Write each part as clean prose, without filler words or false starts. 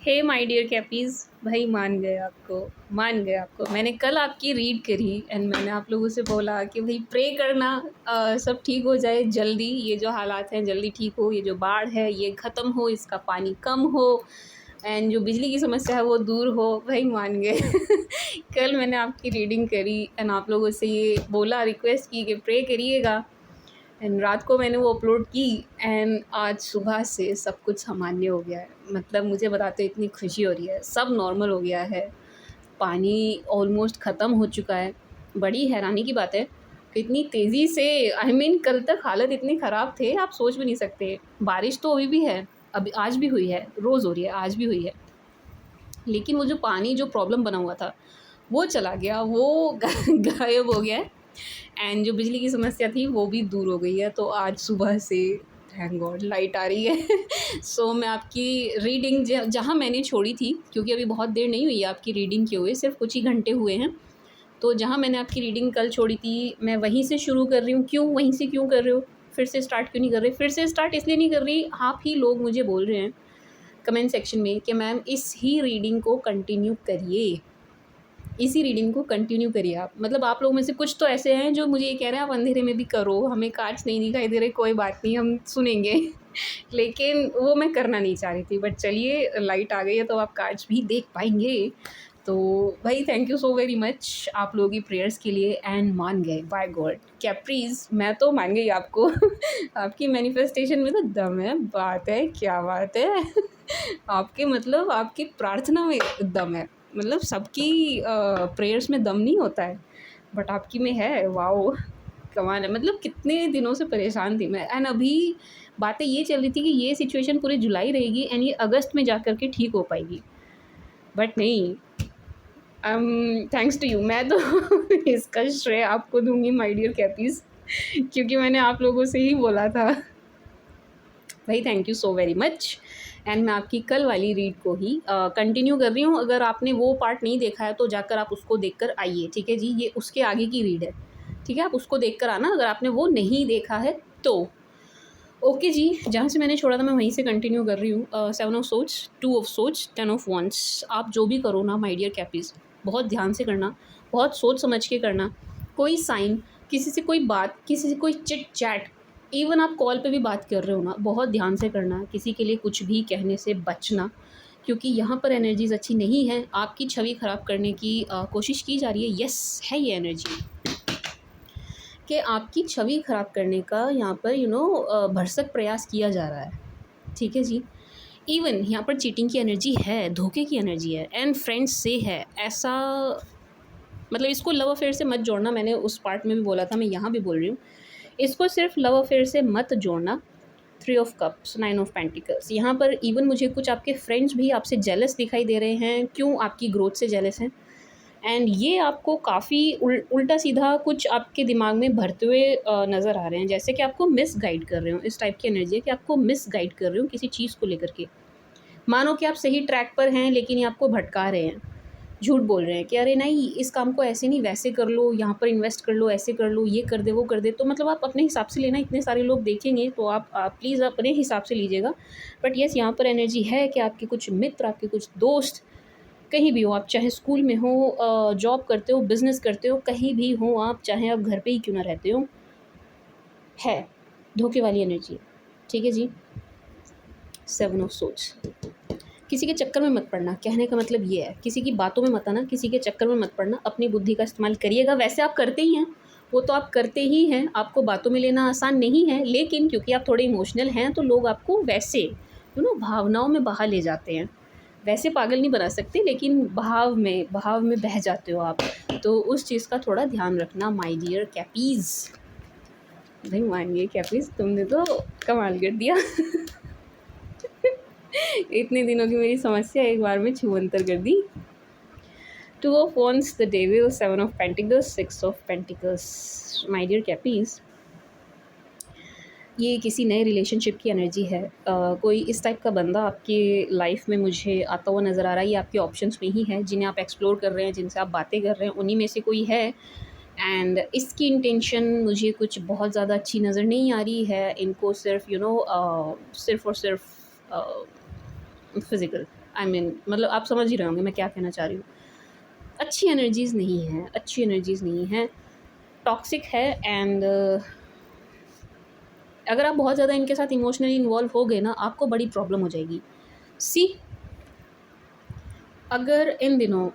Hey my dear कैपीज़, भाई मान गए आपको। मैंने कल आपकी रीड करी एंड मैंने आप लोगों से बोला कि भाई प्रे करना, सब ठीक हो जाए जल्दी, ये जो हालात हैं जल्दी ठीक हो, ये जो बाढ़ है ये ख़त्म हो, इसका पानी कम हो एंड जो बिजली की समस्या है वो दूर हो। भाई मान गए। कल मैंने आपकी रीडिंग करी एंड आप लोगों से ये बोला, रिक्वेस्ट की कि प्रे करिएगा एंड रात को मैंने वो अपलोड की एंड आज सुबह से सब कुछ सामान्य हो गया है। मतलब मुझे बताते इतनी खुशी हो रही है, सब नॉर्मल हो गया है, पानी ऑलमोस्ट ख़त्म हो चुका है। बड़ी हैरानी की बात है कि इतनी तेज़ी से, आई मीन कल तक हालत इतने ख़राब थे, आप सोच भी नहीं सकते। बारिश तो अभी भी है, अभी आज भी हुई है, रोज़ हो रही है, आज भी हुई है, लेकिन वो जो पानी जो प्रॉब्लम बना हुआ था वो चला गया, वो गायब हो गया है एंड जो बिजली की समस्या थी वो भी दूर हो गई है। तो आज सुबह से थैंक गॉड लाइट आ रही है। सो मैं आपकी रीडिंग जहाँ मैंने छोड़ी थी, क्योंकि अभी बहुत देर नहीं हुई है आपकी रीडिंग के हुए, सिर्फ कुछ ही घंटे हुए हैं, तो जहाँ मैंने आपकी रीडिंग कल छोड़ी थी मैं वहीं से शुरू कर रही हूँ। क्यों वहीं से क्यों कर रहे हो, फिर से स्टार्ट क्यों नहीं कर रहे? फिर से स्टार्ट इसलिए नहीं कर रही, आप ही लोग मुझे बोल रहे हैं कमेंट सेक्शन में कि मैम इस ही रीडिंग को कंटिन्यू करिए, इसी रीडिंग को कंटिन्यू करिए आप। मतलब आप लोगों में से कुछ तो ऐसे हैं जो मुझे ये कह रहे हैं आप अंधेरे में भी करो, हमें कार्ड्स नहीं दिखाई दे रहे, कोई बात नहीं हम सुनेंगे। लेकिन वो मैं करना नहीं चाह रही थी, बट चलिए लाइट आ गई है तो आप कार्ड्स भी देख पाएंगे। तो भाई thank you so very much आप लोगों की प्रेयर्स के लिए एंड मान गए बाय गॉड। कैप्रीज मैं तो मान गई आपको। आपकी मैनिफेस्टेशन में तो दम है, बात है क्या बात है। आपके मतलब आपकी प्रार्थना में दम है, मतलब सबकी प्रेयर्स में दम नहीं होता है बट आपकी में है। वाओ कमाल है। मतलब कितने दिनों से परेशान थी मैं एंड अभी बातें ये चल रही थी कि ये सिचुएशन पूरे जुलाई रहेगी एंड ये अगस्त में जा कर के ठीक हो पाएगी, बट नहीं। थैंक्स टू यू, मैं तो इसका श्रेय आपको दूंगी माय डियर कैपीज़, क्योंकि मैंने आप लोगों से ही बोला था। भाई thank you so very much and मैं आपकी कल वाली रीड को ही कंटिन्यू कर रही हूँ। अगर आपने वो पार्ट नहीं देखा है तो जाकर आप उसको देखकर आइए, ठीक है जी, ये उसके आगे की रीड है, ठीक है, आप उसको देखकर आना अगर आपने वो नहीं देखा है तो। ओके जी, जहाँ से मैंने छोड़ा था मैं वहीं से कंटिन्यू कर रही हूँ। 7 ऑफ सोच, 2 ऑफ सोच, 10 ऑफ वंस। आप जो भी करो ना माय डियर कैपीज़, बहुत ध्यान से करना, बहुत सोच समझ के करना। कोई साइन, किसी से कोई बात, किसी से कोई चिट चैट, इवन आप कॉल पे भी बात कर रहे हो ना, बहुत ध्यान से करना। किसी के लिए कुछ भी कहने से बचना, क्योंकि यहाँ पर एनर्जीज अच्छी नहीं है, आपकी छवि ख़राब करने की कोशिश की जा रही है। यस है ये एनर्जी कि आपकी छवि ख़राब करने का यहाँ पर भरसक प्रयास किया जा रहा है, ठीक है जी। इवन यहाँ पर चीटिंग की एनर्जी है, धोखे की एनर्जी है एंड फ्रेंड्स से है ऐसा। मतलब इसको लव अफेयर से मत जोड़ना, मैंने उस पार्ट में भी बोला था, मैं यहाँ भी बोल रही हूँ, इसको सिर्फ लव अफेयर से मत जोड़ना। 3 ऑफ कप्स, 9 ऑफ पेंटिकल्स, यहाँ पर इवन मुझे कुछ आपके फ्रेंड्स भी आपसे जेलस दिखाई दे रहे हैं। क्यों? आपकी ग्रोथ से जेलस हैं एंड ये आपको काफ़ी उल्टा सीधा कुछ आपके दिमाग में भरते हुए नज़र आ रहे हैं, जैसे कि आपको मिस गाइड कर रहे हो। इस टाइप की एनर्जी है कि आपको मिस गाइड कर रहे हो किसी चीज़ को लेकर के। मानो कि आप सही ट्रैक पर हैं लेकिन ये आपको भटका रहे हैं, झूठ बोल रहे हैं कि अरे नहीं इस काम को ऐसे नहीं वैसे कर लो, यहाँ पर इन्वेस्ट कर लो, ऐसे कर लो, ये कर दे वो कर दे। तो मतलब आप अपने हिसाब से लेना, इतने सारे लोग देखेंगे तो आप प्लीज़ अपने हिसाब से लीजिएगा। बट येस यहाँ पर एनर्जी है कि आपके कुछ मित्र, आपके कुछ दोस्त, कहीं भी हो आप, चाहे स्कूल में हो, जॉब करते हो, बिज़नेस करते हो, कहीं भी हो आप, चाहे आप घर पे ही क्यों ना रहते हो, है धोखे वाली एनर्जी, ठीक है जी। 7 ऑफ सोच, किसी के चक्कर में मत पड़ना, कहने का मतलब ये है, किसी की बातों में मत आना, किसी के चक्कर में मत पड़ना, अपनी बुद्धि का इस्तेमाल करिएगा। वैसे आप करते ही हैं, वो तो आप करते ही हैं, आपको बातों में लेना आसान नहीं है, लेकिन क्योंकि आप थोड़े इमोशनल हैं तो लोग आपको वैसे भावनाओं में बहा ले जाते हैं। वैसे पागल नहीं बना सकते लेकिन भाव में बह जाते हो आप, तो उस चीज़ का थोड़ा ध्यान रखना माय डियर कैपीज़। भाई मानिए कैपीज़, तुमने तो कमाल कर दिया। इतने दिनों की मेरी समस्या एक बार में छूमंतर कर दी। 2 of wands, the devil, 7 of pentacles, 6 of pentacles. My dear cappies, ये किसी नए रिलेशनशिप की एनर्जी है। कोई इस टाइप का बंदा आपकी लाइफ में मुझे आता हुआ नज़र आ रहा है। ये आपके ऑप्शंस में ही है, जिन्हें आप एक्सप्लोर कर रहे हैं, जिनसे आप बातें कर रहे हैं, उन्हीं में से कोई है एंड इसकी इंटेंशन मुझे कुछ बहुत ज़्यादा अच्छी नज़र नहीं आ रही है। इनको सिर्फ सिर्फ और सिर्फ फिज़िकल, आई मीन मतलब आप समझ ही रहे होंगे मैं क्या कहना चाह रही हूँ। अच्छी एनर्जीज़ नहीं हैं, अच्छी एनर्जीज़ नहीं हैं, टॉक्सिक है। एंड अगर आप बहुत ज़्यादा इनके साथ इमोशनली इन्वॉल्व हो गए ना, आपको बड़ी प्रॉब्लम हो जाएगी। सी, अगर इन दिनों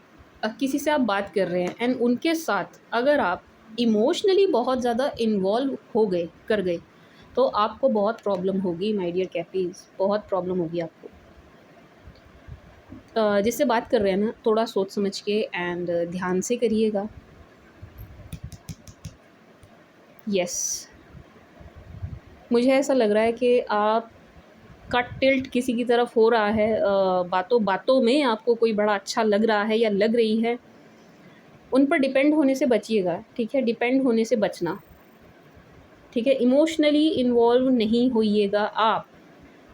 किसी से आप बात कर रहे हैं एंड उनके साथ अगर आप इमोशनली बहुत ज़्यादा इन्वॉल्व हो गए कर गए, तो आपको बहुत प्रॉब्लम होगी माय डियर कैपीज़, बहुत प्रॉब्लम होगी आपको। जिससे बात कर रहे हैं ना, थोड़ा सोच समझ के एंड ध्यान से करिएगा। यस, मुझे ऐसा लग रहा है कि आपका टिल्ट किसी की तरफ हो रहा है, बातों बातों में आपको कोई बड़ा अच्छा लग रहा है या लग रही है। उन पर डिपेंड होने से बचिएगा, ठीक है? डिपेंड होने से बचना, ठीक है? इमोशनली इन्वॉल्व नहीं होइएगा आप,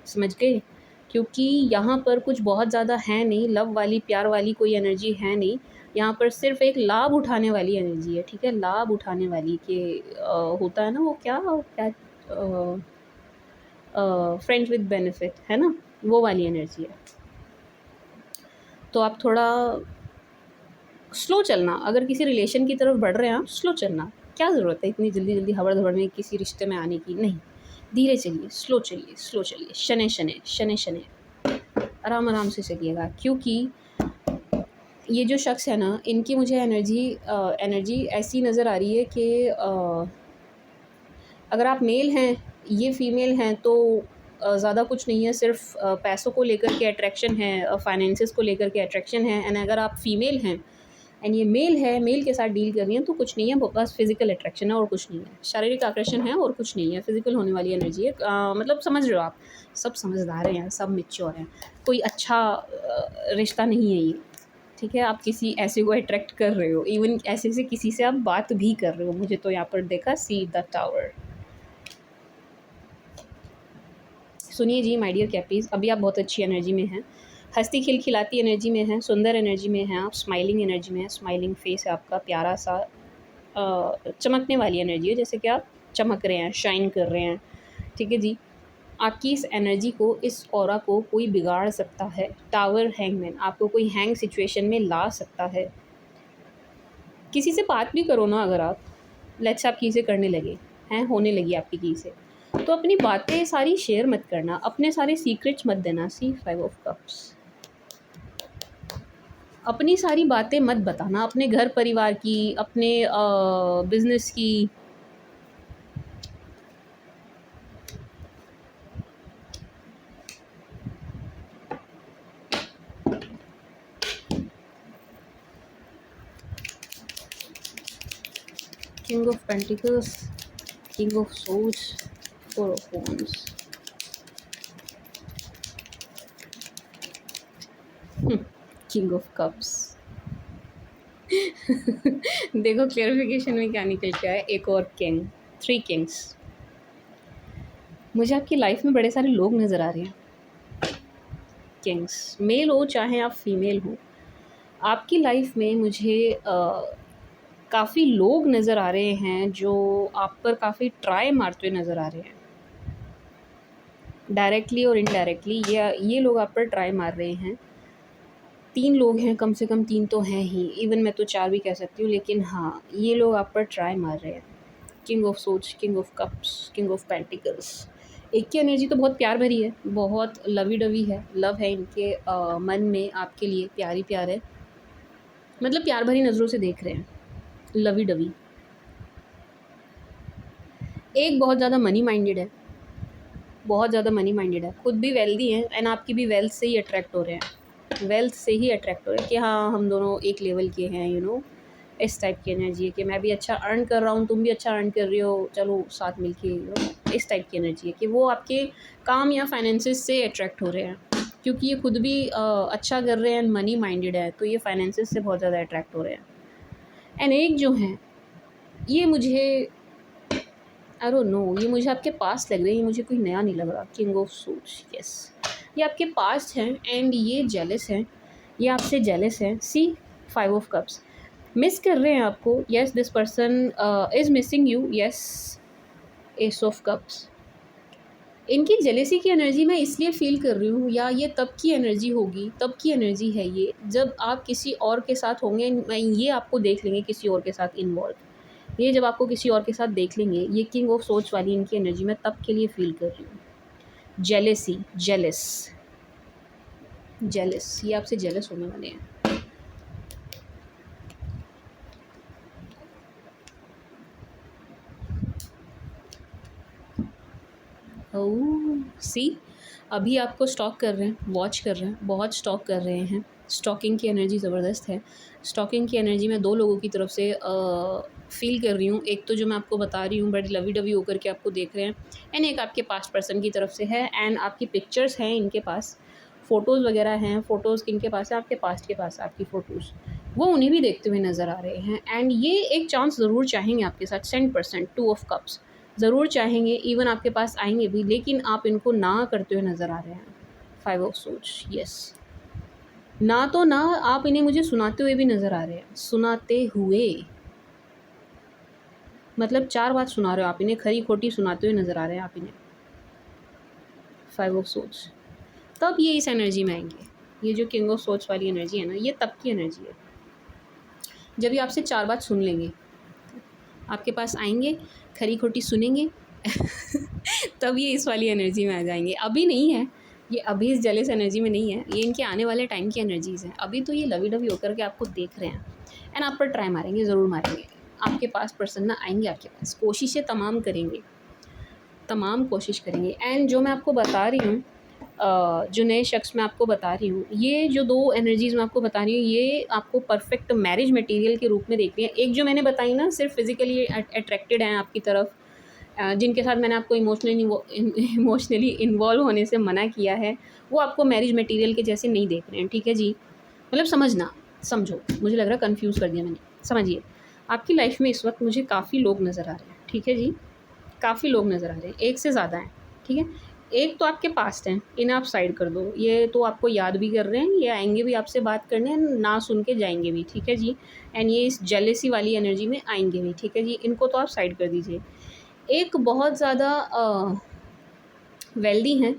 समझ गए? क्योंकि यहाँ पर कुछ बहुत ज़्यादा है नहीं, लव वाली, प्यार वाली कोई एनर्जी है नहीं। यहाँ पर सिर्फ़ एक लाभ उठाने वाली एनर्जी है, ठीक है? लाभ उठाने वाली कि होता है ना वो क्या क्या फ्रेंड्स विद बेनिफिट, है ना? वो वाली एनर्जी है। तो आप थोड़ा स्लो चलना, अगर किसी रिलेशन की तरफ बढ़ रहे हैं आप, स्लो चलना। क्या ज़रूरत है इतनी जल्दी-जल्दी हबड़-धबड़ में किसी रिश्ते में आने की? नहीं, धीरे चलिए, स्लो चलिए, स्लो चलिए, शनै-शनै, शनै-शनै, आराम-आराम से चलिएगा। क्योंकि ये जो शख्स है ना, इनकी मुझे एनर्जी ऐसी नज़र आ रही है कि अगर आप मेल हैं, ये फीमेल हैं, तो ज़्यादा कुछ नहीं है, सिर्फ़ पैसों को लेकर के अट्रैक्शन है, फाइनेंसेस को लेकर के अट्रैक्शन है। एंड अगर आप फीमेल हैं एंड ये मेल है, मेल के साथ डील कर रही हैं, तो कुछ नहीं है, बस फिज़िकल अट्रैक्शन है और कुछ नहीं है। शारीरिक आकर्षण है और कुछ नहीं है, फिज़िकल होने वाली एनर्जी है। मतलब समझ रहे हो आप, सब समझदार हैं, सब मैच्योर हैं, कोई अच्छा रिश्ता नहीं है ये, ठीक है? आप किसी ऐसे को अट्रैक्ट कर रहे हो, इवन ऐसे से किसी से आप बात भी कर रहे हो। मुझे तो यहाँ पर देखा, सी द टावर। सुनिए जी माय डियर कैपीज़, अभी आप बहुत अच्छी एनर्जी में हैं, हँसती खिलखिलाती एनर्जी में हैं, सुंदर एनर्जी में हैं आप, स्माइलिंग एनर्जी में हैं, स्माइलिंग फेस है आपका, प्यारा सा चमकने वाली एनर्जी है, जैसे कि आप चमक रहे हैं, शाइन कर रहे हैं, ठीक है जी। आपकी इस एनर्जी को, इस ऑरा को कोई बिगाड़ सकता है। टावर, हैंगमैन, आपको कोई हैंग सिचुएशन में ला सकता है। किसी से बात भी करो ना, अगर आप लेट्स आप किसी से करने लगे हैं, होने लगी आपकी किसी से, तो अपनी बातें सारी शेयर मत करना, अपने सारे सीक्रेट्स मत देना। सी 5 ऑफ कप्स, अपनी सारी बातें मत बताना, अपने घर परिवार की, अपने बिजनेस की। King of pentacles, king of swords, 4 of wands, king of cups. देखो क्लेरिफिकेशन में क्या निकल के आया, एक और किंग, 3 किंग्स। मुझे आपकी लाइफ में बड़े सारे लोग नज़र आ रहे हैं, किंग्स, मेल हो चाहे आप फीमेल हो। आपकी लाइफ में मुझे काफ़ी लोग नज़र आ रहे हैं जो आप पर काफ़ी ट्राई मारते हुए नज़र आ रहे हैं, डायरेक्टली और इनडायरेक्टली। ये लोग आप पर ट्राई मार रहे हैं। 3 लोग हैं, कम से कम 3 तो हैं ही, इवन मैं तो 4 भी कह सकती हूँ, लेकिन हाँ, ये लोग आप पर ट्राई मार रहे हैं। King of swords, king of cups, king of pentacles. एक की एनर्जी तो बहुत प्यार भरी है, बहुत लवी डवी है, लव है इनके मन में आपके लिए, प्यारी प्यार है, मतलब प्यार भरी नज़रों से देख रहे हैं, लवी डवी। एक बहुत ज़्यादा मनी माइंडेड है, बहुत ज़्यादा मनी माइंडेड है, खुद भी वेल्दी हैं एंड आपकी भी वेल्थ से ही अट्रैक्ट हो रहे हैं, वेल्थ से ही अट्रैक्ट हो रहे हैं कि हाँ हम दोनों एक लेवल के हैं, यू नो, इस टाइप की एनर्जी है कि मैं भी अच्छा अर्न कर रहा हूँ, तुम भी अच्छा अर्न कर रही हो, चलो साथ मिलके, यू नो, इस टाइप की एनर्जी है कि वो आपके काम या फाइनेंसेस से अट्रैक्ट हो रहे हैं, क्योंकि ये खुद भी अच्छा कर रहे हैं एंड मनी माइंडेड है, तो ये फाइनेंसेस से बहुत ज़्यादा अट्रैक्ट हो रहे हैं। एंड एक जो हैं, ये मुझे आई डोंट नो, ये मुझे आपके पास लग रहे हैं, ये मुझे कोई नया नहीं लग रहा। किंग ऑफ सोर्ड्स, यस, ये आपके पास हैं एंड ये जेलस हैं, ये आपसे जेलस हैं। सी 5 ऑफ कप्स, मिस कर रहे हैं आपको, yes, this person is missing you, yes, S of cups, इनकी जेलेसी की एनर्जी मैं इसलिए फ़ील कर रही हूँ, या ये तब की एनर्जी होगी, तब की एनर्जी है ये, जब आप किसी और के साथ होंगे, ये आपको देख लेंगे किसी और के साथ इन्वॉल्व। ये जब आपको किसी और के साथ देख लेंगे, ये किंग ऑफ सोच वाली इनकी एनर्जी मैं तब के लिए फ़ील कर रही हूँ। जेलेसी, जेलस, जेलस, ये आपसे जेलस होने वाले हैं। ओह! सी, अभी आपको स्टॉक कर रहे हैं, वॉच कर रहे हैं, बहुत स्टॉक कर रहे हैं। स्टॉकिंग की एनर्जी ज़बरदस्त है। स्टॉकिंग की एनर्जी मैं 2 लोगों की तरफ से फ़ील कर रही हूँ। एक तो जो मैं आपको बता रही हूँ, बड़े लवी-डवी होकर के आपको देख रहे हैं, एंड एक आपके पास्ट पर्सन की तरफ से है, एंड आपकी पिक्चर्स हैं इनके पास, फ़ोटोज़ वगैरह हैं। फ़ोटोज़ किनके पास है? आपके पास्ट के पास है आपकी फ़ोटोज़। वो उन्हें भी देखते हुए नज़र आ रहे हैं, एंड ये एक चांस ज़रूर चाहेंगे आपके साथ, 100%, 2 ऑफ कप्स। ज़रूर चाहेंगे, इवन आपके पास आएँगे भी, लेकिन आप इनको ना करते हुए नज़र आ रहे हैं। 5 ऑफ सोर्ड्स, येस। ना तो ना, आप इन्हें मुझे सुनाते हुए भी नज़र आ रहे हैं। सुनाते हुए, मतलब 4 बात सुना रहे हो आप इन्हें, खरी-खोटी सुनाते हुए नज़र आ रहे हैं आप इन्हें। 5 ऑफ सोर्ड्स। तब ये इस एनर्जी में आएँगे। ये जो किंग ऑफ सोर्ड्स वाली एनर्जी है ना, ये तब की एनर्जी है। जब ये आपसे 4 बात सुन लेंगे, आपके पास आएँगे, खरी-खोटी सुनेंगे तब ये इस वाली एनर्जी में आ जाएँगे। अभी नहीं है, ये अभी इस जेलस एनर्जी में नहीं है, ये इनके आने वाले टाइम की एनर्जीज़ हैं। अभी तो ये लवी-डवी होकर के आपको देख रहे हैं, एंड आप पर ट्राई मारेंगे, ज़रूर मारेंगे। आपके पास पर्सन ना आएँगे आपके पास, कोशिशें तमाम करेंगे, तमाम कोशिश करेंगे। एंड जो मैं आपको बता रही हूँ, जो नए शख्स मैं आपको बता रही हूँ, ये जो 2 एनर्जीज़ मैं आपको बता रही हूँ, ये आपको परफेक्ट मैरिज मटेरियल के रूप में देख रही हैं। एक जो मैंने बताई ना, सिर्फ फिज़िकली अट्रैक्टेड हैं आपकी तरफ, जिनके साथ मैंने आपको इमोशनली इन्वॉल्व होने से मना किया है, वो आपको मैरिज मटेरियल के जैसे नहीं देख रहे हैं, ठीक है जी? मतलब समझना, समझो, मुझे लग रहा है कन्फ्यूज़ कर दिया मैंने। समझिए, आपकी लाइफ़ में इस वक़्त मुझे काफ़ी लोग नज़र आ रहे हैं, ठीक है जी? काफ़ी लोग नज़र आ रहे हैं, एक से ज़्यादा हैं, ठीक है? एक तो आपके पास्ट हैं, इन्हें आप साइड कर दो, ये तो आपको याद भी कर रहे हैं, ये आएँगे भी आपसे बात करने, ना सुन के जाएँगे भी, ठीक है जी? एंड ये इस जेलेसी वाली एनर्जी में आएँगे भी, ठीक है जी? इनको तो आप साइड कर दीजिए। एक बहुत ज़्यादा वेल्दी हैं,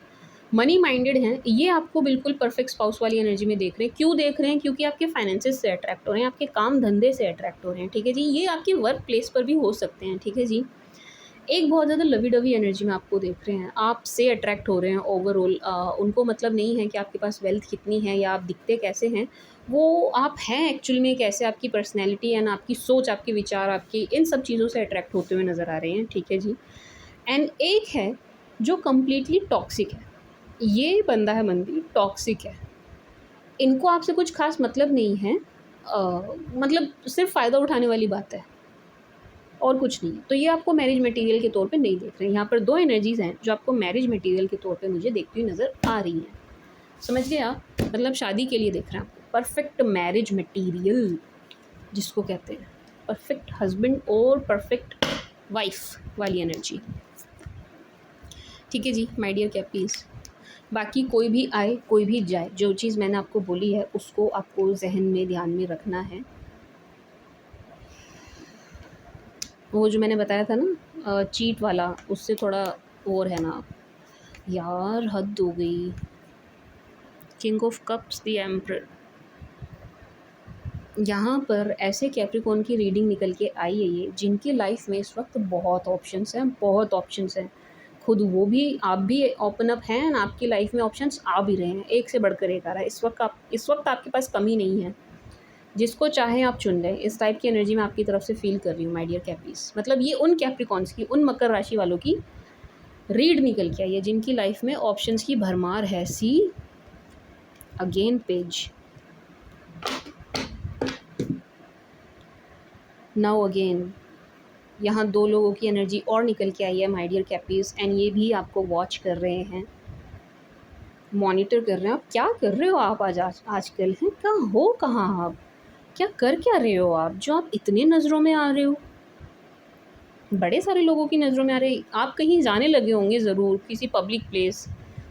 मनी माइंडेड हैं, ये आपको बिल्कुल परफेक्ट स्पाउस वाली एनर्जी में देख रहे हैं। क्यों देख रहे हैं? क्योंकि आपके फाइनेंसेस से अट्रैक्ट हो रहे हैं, आपके काम धंधे से अट्रैक्ट हो रहे हैं, ठीक है जी? ये आपके वर्क प्लेस पर भी हो सकते हैं, ठीक है जी? एक बहुत ज़्यादा लवी-डवी एनर्जी में आपको देख रहे हैं, आपसे अट्रैक्ट हो रहे हैं ओवरऑल। उनको मतलब नहीं है कि आपके पास वेल्थ कितनी है या आप दिखते कैसे हैं, वो आप हैं एक्चुअल में कैसे, आपकी पर्सनैलिटी एंड आपकी सोच, आपके विचार, आपकी इन सब चीज़ों से अट्रैक्ट होते हुए नज़र आ रहे हैं, ठीक है जी? एंड एक है जो कम्प्लीटली टॉक्सिक है, ये बंदा है, बंदी टॉक्सिक है, इनको आपसे कुछ ख़ास मतलब नहीं है, मतलब सिर्फ़ फ़ायदा उठाने वाली बात है और कुछ नहीं। तो ये आपको मैरिज मटेरियल के तौर पे नहीं देख रहे हैं। यहाँ पर 2 एनर्जीज़ हैं जो आपको मैरिज मटेरियल के तौर पे मुझे देखती हुई नज़र आ रही हैं। समझ गए आप? मतलब शादी के लिए देख रहे हैं आपको, परफेक्ट मैरिज मटेरियल जिसको कहते हैं, परफेक्ट हस्बैंड और परफेक्ट वाइफ़ वाली एनर्जी। ठीक है जी, माय डियर कैपीज़। बाकी कोई भी आए, कोई भी जाए, जो चीज़ मैंने आपको बोली है उसको आपको ज़हन में, ध्यान में रखना है। वो जो मैंने बताया था ना चीट वाला, उससे थोड़ा और है ना, यार हद हो गई। King of cups, the emperor. यहाँ पर ऐसे कैप्रिकॉर्न की रीडिंग निकल के आई है ये, जिनकी लाइफ में इस वक्त बहुत ऑप्शंस हैं, बहुत ऑप्शंस हैं। खुद वो भी, आप भी ओपन अप हैं, आपकी लाइफ में ऑप्शंस आ भी रहे हैं, एक से बढ़कर एक आ रहा है। इस वक्त आपके पास कमी नहीं है, जिसको चाहे आप चुन लें। इस टाइप की एनर्जी मैं आपकी तरफ से फील कर रही हूँ माय डियर कैपीज़। मतलब ये उन कैप्रिकॉर्न्स की, उन मकर राशि वालों की रीड निकल के आई है जिनकी लाइफ में ऑप्शंस की भरमार है। See again page, now again, यहाँ 2 लोगों की एनर्जी और निकल के आई है माय डियर कैपीज़, एंड ये भी आपको वॉच कर रहे हैं, मॉनिटर कर रहे हैं। आप क्या कर रहे हो आप आजकल हैं? कहाँ आप? क्या रहे हो आप, जो आप इतने नज़रों में आ रहे हो? बड़े सारे लोगों की नज़रों में आ रहे। आप कहीं जाने लगे होंगे ज़रूर, किसी public place,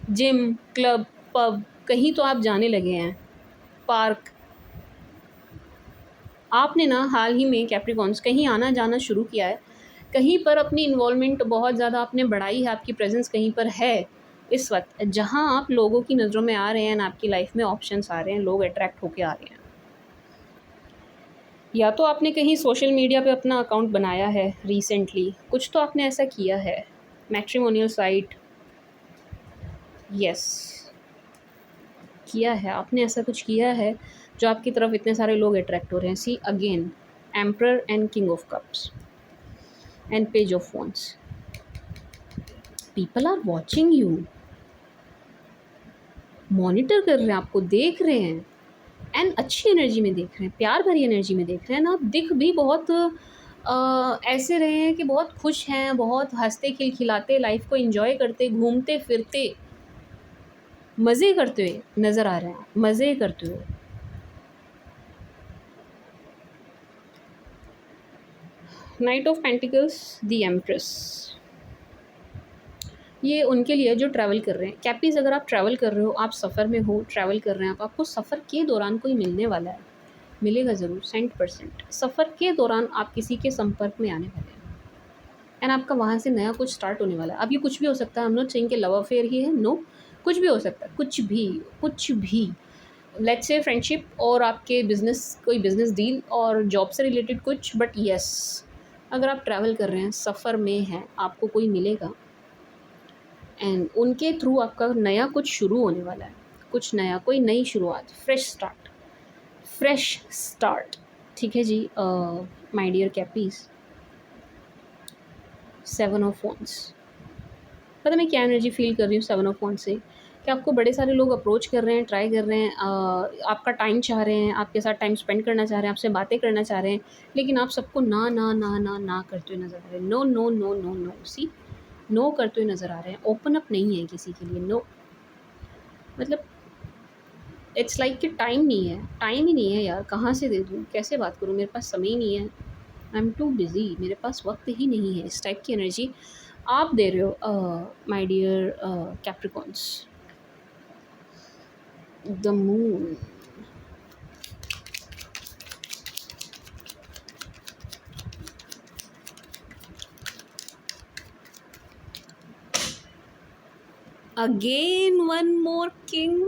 gym, club, pub, कहीं तो आप जाने लगे हैं, पार्क। आपने ना हाल ही में कैप्रिकॉर्न्स कहीं आना-जाना शुरू किया है, कहीं पर अपनी इन्वॉल्वमेंट बहुत ज़्यादा आपने बढ़ाई है, आपकी प्रेजेंस कहीं पर है इस वक्त जहाँ आप लोगों की नज़रों में आ रहे हैं, आपकी लाइफ में ऑप्शंस आ रहे हैं, लोग अट्रैक्ट होके आ रहे हैं। या तो आपने कहीं सोशल मीडिया पे अपना अकाउंट बनाया है रिसेंटली, कुछ तो आपने ऐसा किया है, मैट्रिमोनियल साइट, यस किया है आपने, ऐसा कुछ किया है जो आपकी तरफ इतने सारे लोग अट्रैक्ट हो रहे हैं। See again, emperor and king of cups and page of wands, people are watching you, monitor कर रहे हैं, आपको देख रहे हैं एंड अच्छी एनर्जी में देख रहे हैं, प्यार भरी एनर्जी में देख रहे हैं ना। आप दिख भी बहुत ऐसे रहे हैं कि बहुत खुश हैं, बहुत हंसते खिलखिलाते, लाइफ को एंजॉय करते, घूमते फिरते, मज़े करते हुए नज़र आ रहे हैं, मज़े करते हुए। Night of pentacles, the empress, ये उनके लिए जो ट्रैवल कर रहे हैं। कैपीज़, अगर आप ट्रैवल कर रहे हो, आप सफ़र में हो, ट्रैवल कर रहे हैं, आपको सफ़र के दौरान कोई मिलने वाला है, मिलेगा ज़रूर 100%। सफ़र के दौरान आप किसी के संपर्क में आने वाले हैं एंड आपका वहाँ से नया कुछ स्टार्ट होने वाला है। अब ये कुछ भी हो सकता है, हम नॉट सेइंग कि लव अफेयर ही है, नो, कुछ भी हो सकता है, कुछ भी, कुछ भी। लेट्स से फ्रेंडशिप और आपके बिज़नेस, कोई बिज़नेस डील और जॉब से रिलेटेड कुछ, बट येस, अगर आप ट्रैवल कर रहे हैं, सफ़र में हैं, आपको कोई मिलेगा एंड उनके थ्रू आपका नया कुछ शुरू होने वाला है, कुछ नया, कोई नई शुरुआत, फ्रेश स्टार्ट, फ्रेश स्टार्ट। ठीक है जी। माय डियर कैपीज़, 7 ऑफ wands, पता मैं क्या एनर्जी फ़ील कर रही हूँ 7 ऑफ wands से, कि आपको बड़े सारे लोग अप्रोच कर रहे हैं, ट्राई कर रहे हैं, आपका टाइम चाह रहे हैं, आपके साथ टाइम स्पेंड करना चाह रहे हैं, आपसे बातें करना चाह रहे हैं, लेकिन आप सबको ना ना ना ना ना करते हुए नज़र आ रहे हैं। No no no no no, see, no करते हुए नज़र आ रहे हैं, ओपन अप नहीं है किसी के लिए, नो, मतलब इट्स लाइक कि टाइम नहीं है, टाइम ही नहीं है यार, कहाँ से दे दूँ, कैसे बात करूँ, मेरे पास समय ही नहीं है, आई एम टू बिज़ी, मेरे पास वक्त ही नहीं है, इस टाइप की एनर्जी आप दे रहे हो my dear Capricorns. The moon, again one more king,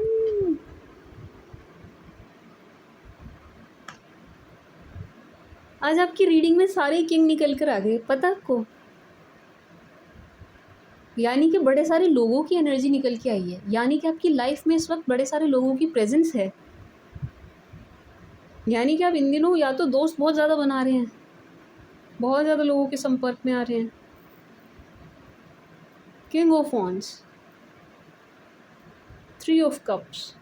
आज आपकी रीडिंग में सारे किंग निकल कर आ गए, पता आपको, यानी कि बड़े सारे लोगों की एनर्जी निकल के आई है, यानी कि आपकी लाइफ में इस वक्त बड़े सारे लोगों की प्रेजेंस है, यानी कि आप इन दिनों या तो दोस्त बहुत ज़्यादा बना रहे हैं, बहुत ज़्यादा लोगों के संपर्क में आ रहे हैं। King of wands, 3 of cups,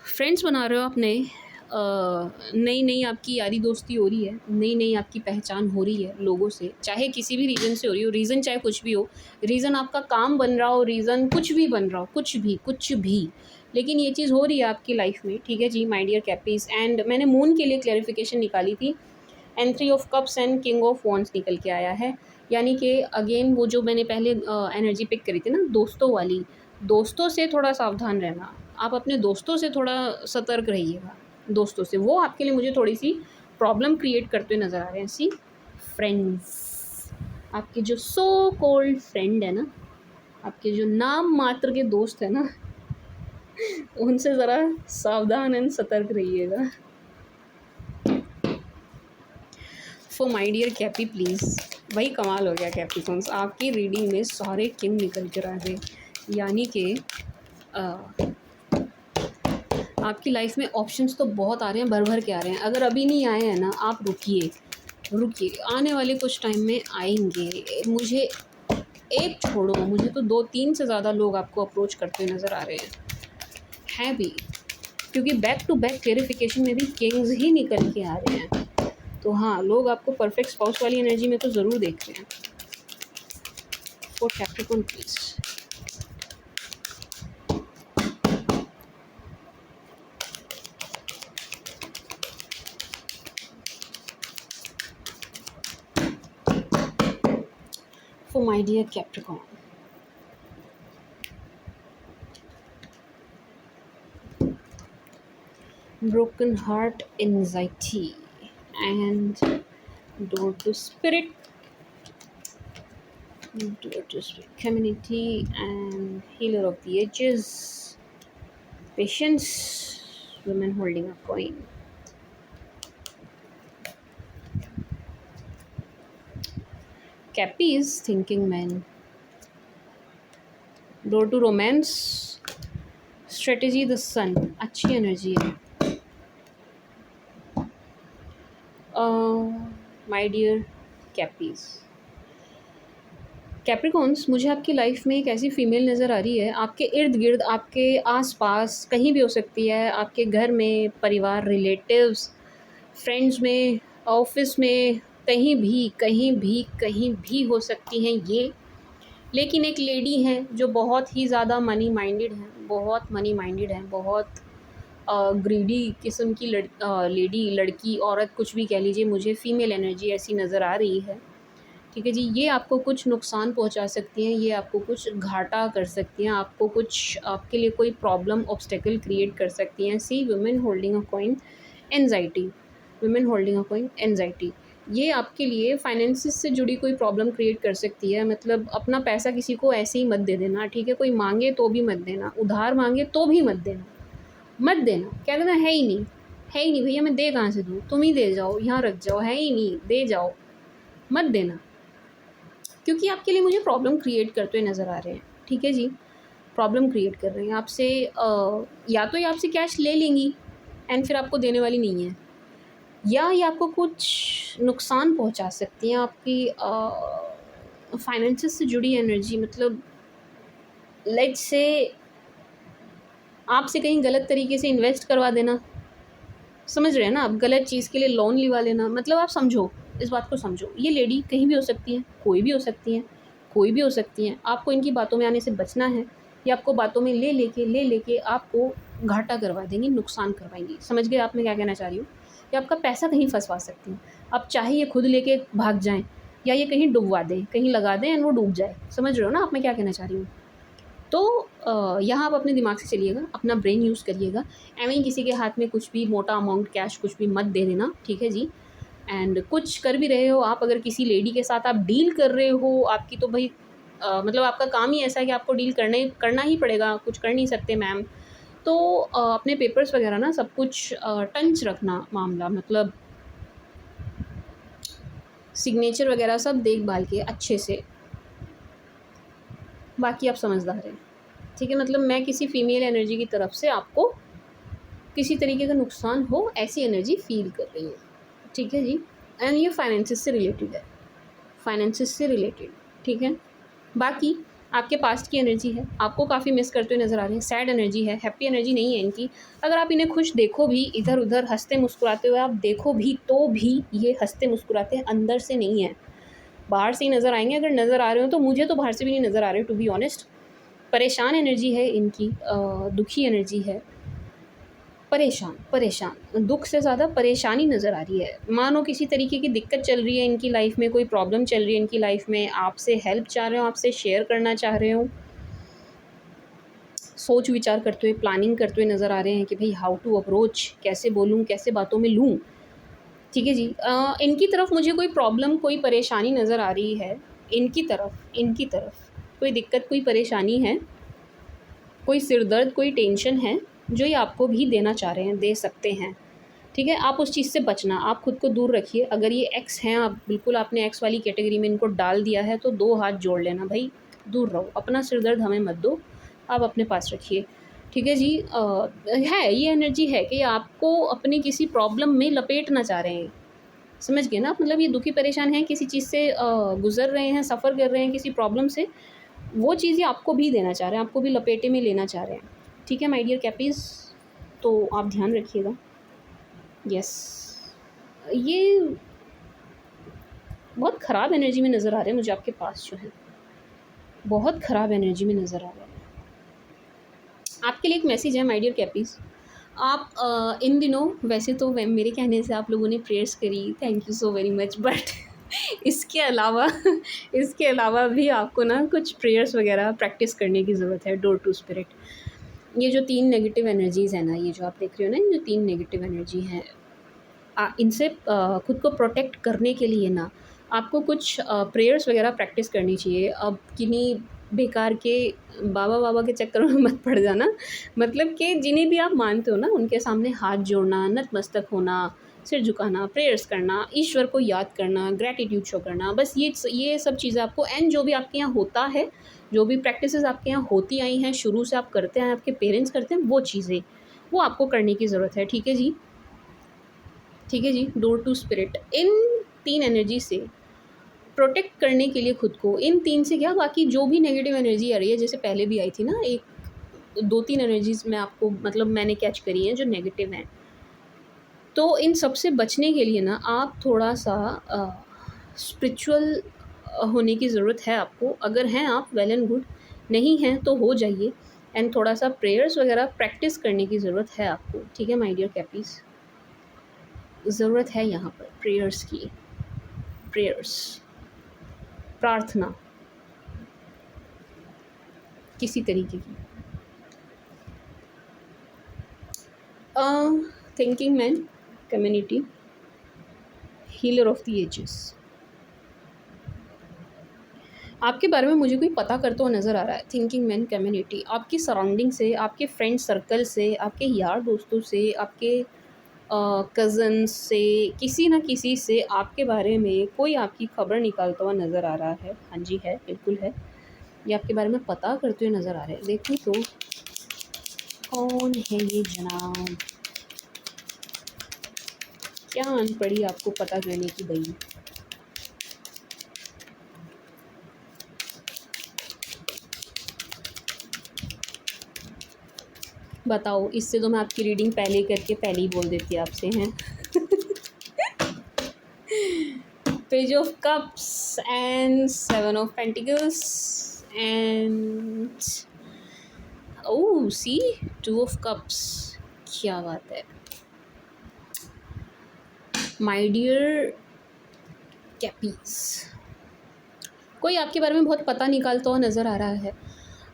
friends बना रहे हो आप नए, नई नई आपकी यारी दोस्ती हो रही है, नई नई आपकी पहचान हो रही है लोगों से, चाहे किसी भी रीज़न से हो रही हो, रीज़न चाहे कुछ भी हो, रीज़न आपका काम बन रहा हो, रीज़न कुछ भी बन रहा हो, कुछ भी, कुछ भी, लेकिन ये चीज़ हो रही है आपकी लाइफ में। ठीक है जी माय डियर कैपीज़, एंड मैंने मून के लिए क्लैरिफिकेशन निकाली थी and 3 of cups and king of wands निकल के आया है, यानी कि अगेन वो जो मैंने पहले एनर्जी पिक करी थी ना दोस्तों वाली, दोस्तों से थोड़ा सावधान रहना, आप अपने दोस्तों से थोड़ा सतर्क रहिएगा, दोस्तों से, वो आपके लिए मुझे थोड़ी सी प्रॉब्लम क्रिएट करते हुए नज़र आ रहे हैं। सी, फ्रेंड्स, आपके जो सो कॉल्ड फ्रेंड है ना, आपके जो नाम मात्र के दोस्त है ना, उनसे ज़रा सावधान एंड सतर्क रहिएगा। For my dear cappie please, भाई कमाल हो गया कैप्रिकॉन्स, आपकी रीडिंग में सारे किंग निकल कर आ गए, यानी कि आपकी लाइफ में ऑप्शंस तो बहुत आ रहे हैं, भर भर के आ रहे हैं। अगर अभी नहीं आए हैं ना, आप रुकिए, रुकिए, आने वाले कुछ टाइम में आएंगे। मुझे एक छोड़ो, मुझे तो 2-3 से ज़्यादा लोग आपको अप्रोच करते हुए नज़र आ रहे हैं भी, क्योंकि बैक टू बैक क्लेरिफिकेशन में भी किंग्स ही निकल के आ रहे हैं। तो हाँ, लोग आपको परफेक्ट स्पाउस वाली एनर्जी में तो ज़रूर देख रहे हैं। For Capricorn please, for my dear Capricorn, broken heart, anxiety and door to spirit, community and healer of the edges, patience, women holding a coin. Cappies, thinking men. Door to romance, strategy, the sun. अच्छी energy है. My dear कैपीज, Capricorns, मुझे आपकी life में एक ऐसी female नज़र आ रही है, आपके इर्द गिर्द, आपके आसपास, कहीं भी हो सकती है, आपके घर में, परिवार, रिलेटिव्स, फ्रेंड्स में, ऑफिस में, कहीं भी हो सकती हैं ये. लेकिन एक लेडी हैं जो बहुत ही ज़्यादा मनी माइंडेड हैं, बहुत मनी माइंडेड हैं, बहुत ग्रीडी किस्म की लेडी, लड़की, औरत, कुछ भी कह लीजिए. मुझे फ़ीमेल एनर्जी ऐसी नज़र आ रही है. ठीक है जी. ये आपको कुछ नुकसान पहुंचा सकती हैं, ये आपको कुछ घाटा कर सकती हैं, आपको कुछ, आपके लिए कोई प्रॉब्लम, ऑब्स्टेकल क्रिएट कर सकती हैं. See women holding a coin, anxiety. Women holding a coin, anxiety. ये आपके लिए फाइनेंसिस से जुड़ी कोई प्रॉब्लम क्रिएट कर सकती है. मतलब अपना पैसा किसी को ऐसे ही मत दे देना. ठीक है. कोई मांगे तो भी मत देना, उधार मांगे तो भी मत देना, मत देना. कह देना है ही नहीं, है ही नहीं भैया, मैं दे कहाँ से दूँ, तुम ही दे जाओ, यहाँ रख जाओ, है ही नहीं, दे जाओ, मत देना. क्योंकि आपके लिए मुझे प्रॉब्लम क्रिएट करते हुए नज़र आ रहे हैं. ठीक है जी. प्रॉब्लम क्रिएट कर रहे हैं आपसे. या तो ये आपसे कैश ले लेंगी एंड फिर आपको देने वाली नहीं है, या ये आपको कुछ नुकसान पहुंचा सकती हैं. आपकी फाइनेंसेस से जुड़ी एनर्जी, मतलब लेट्स से आपसे कहीं गलत तरीके से इन्वेस्ट करवा देना. समझ रहे हैं ना आप? गलत चीज़ के लिए लोन लिवा लेना. मतलब आप समझो, इस बात को समझो. ये लेडी कहीं भी हो सकती है, कोई भी हो सकती है, कोई भी हो सकती हैं. आपको इनकी बातों में आने से बचना है. ये आपको बातों में ले लेके आपको घाटा करवा देंगी, नुकसान करवाएंगी. समझ गए आप मैं क्या कहना चाह रही हूँ? ये आपका पैसा कहीं फंसवा सकती हैं. आप चाहे ये खुद लेके भाग जाएँ, या ये कहीं डुबवा दें, कहीं लगा दें एंड वो डूब जाए. समझ रहे हो ना आप मैं क्या कहना चाह रही हूँ? तो यहाँ आप अपने दिमाग से चलिएगा, अपना ब्रेन यूज़ करिएगा. एवं किसी के हाथ में कुछ भी मोटा अमाउंट कैश कुछ भी मत दे देना. ठीक है जी. एंड कुछ कर भी रहे हो आप, अगर किसी लेडी के साथ आप डील कर रहे हो, आपकी तो भाई मतलब आपका काम ही ऐसा है कि आपको डील करना ही पड़ेगा, कुछ कर नहीं सकते मैम. तो अपने पेपर्स वगैरह ना सब कुछ टंच रखना मामला, मतलब सिग्नेचर वगैरह सब देख भाल के अच्छे से. बाकी आप समझदार हैं. ठीक है. मतलब मैं किसी फीमेल एनर्जी की तरफ से आपको किसी तरीके का नुकसान हो ऐसी एनर्जी फील कर रही हूँ. ठीक है जी. एंड ये फाइनेंसिस से रिलेटेड है, फाइनेंसिस से रिलेटेड. ठीक है. बाकी आपके पास्ट की एनर्जी है, आपको काफ़ी मिस करते हुए नज़र आ रहे हैं. सैड एनर्जी है, हैप्पी एनर्जी नहीं है इनकी. अगर आप इन्हें खुश देखो भी, इधर उधर हंसते मुस्कुराते हुए आप देखो भी, तो भी ये हंसते मुस्कुराते अंदर से नहीं है, बाहर से ही नज़र आएंगे. अगर नज़र आ रहे हो तो मुझे तो बाहर से भी नहीं नज़र आ रहे, टू बी ऑनेस्ट. परेशान एनर्जी है इनकी, दुखी एनर्जी है, परेशान, दुख से ज़्यादा परेशानी नज़र आ रही है. मानो किसी तरीके की दिक्कत चल रही है इनकी लाइफ में, कोई प्रॉब्लम चल रही है इनकी लाइफ में, आपसे हेल्प चाह रहे हो, आपसे शेयर करना चाह रहे हो. सोच विचार करते हुए, प्लानिंग करते हुए नज़र आ रहे हैं कि भाई हाउ टू अप्रोच, कैसे बोलूँ, कैसे बातों में लूँ. ठीक है जी. इनकी तरफ मुझे कोई प्रॉब्लम, कोई परेशानी नज़र आ रही है. इनकी तरफ कोई दिक्कत, कोई परेशानी है, कोई सिरदर्द, कोई टेंशन है जो ये आपको भी देना चाह रहे हैं, दे सकते हैं. ठीक है. आप उस चीज़ से बचना, आप खुद को दूर रखिए. अगर ये एक्स हैं, आप बिल्कुल आपने एक्स वाली कैटेगरी में इनको डाल दिया है, तो 2 हाथ जोड़ लेना भाई, दूर रहो. अपना सिरदर्द हमें मत दो, आप अपने पास रखिए. ठीक है जी. है ये एनर्जी है कि आपको अपनी किसी प्रॉब्लम में लपेटना चाह रहे हैं. समझ गए ना आप? मतलब ये दुखी परेशान हैं, किसी चीज़ से गुज़र रहे हैं, सफ़र कर रहे हैं किसी प्रॉब्लम से. वो चीज़ ये आपको भी देना चाह रहे हैं, आपको भी लपेटे में लेना चाह रहे हैं. ठीक है माय डियर कैपीज़, तो आप ध्यान रखिएगा. यस. ये बहुत ख़राब एनर्जी में नज़र आ रहे हैं मुझे आपके पास, जो है बहुत ख़राब एनर्जी में नज़र आ रहे हैं. आपके लिए एक मैसेज है माय डियर कैपीज़. आप इन दिनों, वैसे तो मेरे कहने से आप लोगों ने प्रेयर्स करी, thank you so very much, but इसके अलावा भी आपको ना कुछ प्रेयर्स वगैरह प्रैक्टिस करने की ज़रूरत है. डोर टू स्पिरिट, ये जो 3 नेगेटिव एनर्जीज़ हैं ना, ये जो आप देख रहे हो ना, ये जो 3 नेगेटिव एनर्जी हैं, इनसे खुद को प्रोटेक्ट करने के लिए ना आपको कुछ प्रेयर्स वगैरह प्रैक्टिस करनी चाहिए। अब किन्हीं बेकार के बाबा के चक्कर में मत पड़ जाना। मतलब कि जिन्हें भी आप मानते हो ना उनके सामने हाथ जोड़ना, नतमस्तक होना, सिर झुकाना, प्रेयर्स करना, ईश्वर को याद करना, ग्रैटिट्यूड शो करना, बस ये सब चीज़ें आपको, एंड जो भी आपके यहाँ होता है, जो भी प्रैक्टिसेस आपके यहाँ होती आई हैं, शुरू से आप करते हैं, आपके पेरेंट्स करते हैं, वो चीज़ें वो आपको करने की ज़रूरत है। ठीक है जी, ठीक है जी। डोर टू स्पिरिट, इन 3 एनर्जी से प्रोटेक्ट करने के लिए खुद को, इन 3 से क्या, बाकी जो भी नेगेटिव एनर्जी आ रही है, जैसे पहले भी आई थी ना, एक 2-3 एनर्जीज में आपको, मतलब मैंने कैच करी हैं जो नेगेटिव हैं। तो इन सब से बचने के लिए ना आप थोड़ा सा स्पिरिचुअल होने की ज़रूरत है आपको। अगर हैं आप, वेल एंड गुड, नहीं हैं तो हो जाइए। एंड थोड़ा सा प्रेयर्स वगैरह प्रैक्टिस करने की ज़रूरत है आपको। ठीक है माय डियर कैपीज़, ज़रूरत है यहाँ पर प्रेयर्स की, प्रेयर्स, प्रार्थना किसी तरीके की। Thinking man community, healer of the ages, आपके बारे में मुझे कोई पता करता हुआ नज़र आ रहा है। थिंकिंग मैन कम्युनिटी, आपकी सराउंडिंग से, आपके फ्रेंड सर्कल से, आपके यार दोस्तों से, आपके कज़न्स से, किसी न किसी से आपके बारे में कोई आपकी खबर निकालता हुआ नज़र आ रहा है। हाँ जी, है, बिल्कुल है। ये आपके बारे में पता करते हुए नज़र आ रहे हैं। देखो तो कौन है ये जनाब, क्या अनपढ़ी आपको पता करने की भाई। बताओ, इससे तो मैं आपकी रीडिंग पहले करके पहले ही बोल देती आपसे हैं। Page of cups and 7 of pentacles and also 2 of cups. क्या बात है माय डियर कैपीज, कोई आपके बारे में बहुत पता निकालता हुआ नज़र आ रहा है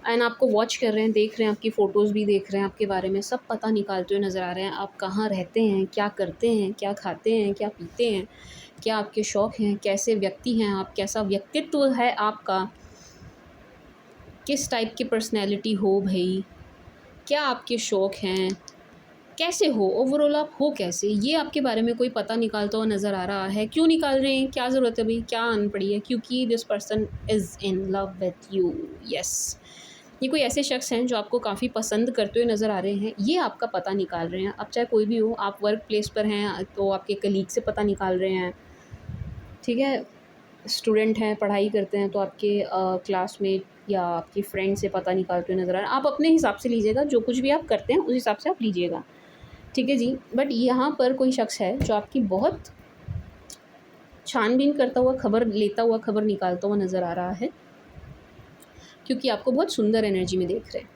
एंड आपको वॉच कर रहे हैं, देख रहे हैं, आपकी फ़ोटोज़ भी देख रहे हैं, आपके बारे में सब पता निकालते हुए नज़र आ रहे हैं। आप कहाँ रहते हैं, क्या करते हैं, क्या खाते हैं, क्या पीते हैं, क्या आपके शौक़ हैं, कैसे व्यक्ति हैं आप, कैसा व्यक्तित्व है आपका, किस टाइप की पर्सनैलिटी हो भाई, क्या आपके शौक़ हैं, कैसे हो ओवरऑल, आप हो कैसे, ये आपके बारे में कोई पता निकालता हुआ नज़र आ रहा है। क्यों निकाल रहे हैं, क्या ज़रूरत है भाई, क्या अनपढ़ी है, क्योंकि this person is in love with you. Yes, ये कोई ऐसे शख्स हैं जो आपको काफ़ी पसंद करते हुए नज़र आ रहे हैं, ये आपका पता निकाल रहे हैं। अब चाहे कोई भी हो, आप वर्क प्लेस पर हैं तो आपके कलीग से पता निकाल रहे हैं, ठीक है, स्टूडेंट हैं, पढ़ाई करते हैं तो आपके क्लासमेट या आपकी फ्रेंड से पता निकालते हुए नज़र आ रहे हैं। आप अपने हिसाब से लीजिएगा, जो कुछ भी आप करते हैं उस हिसाब से आप लीजिएगा, ठीक है जी। बट यहाँ पर कोई शख्स है जो आपकी बहुत छानबीन करता हुआ, खबर लेता हुआ, खबर निकालता हुआ नज़र आ रहा है, क्योंकि आपको बहुत सुंदर एनर्जी में देख रहे हैं,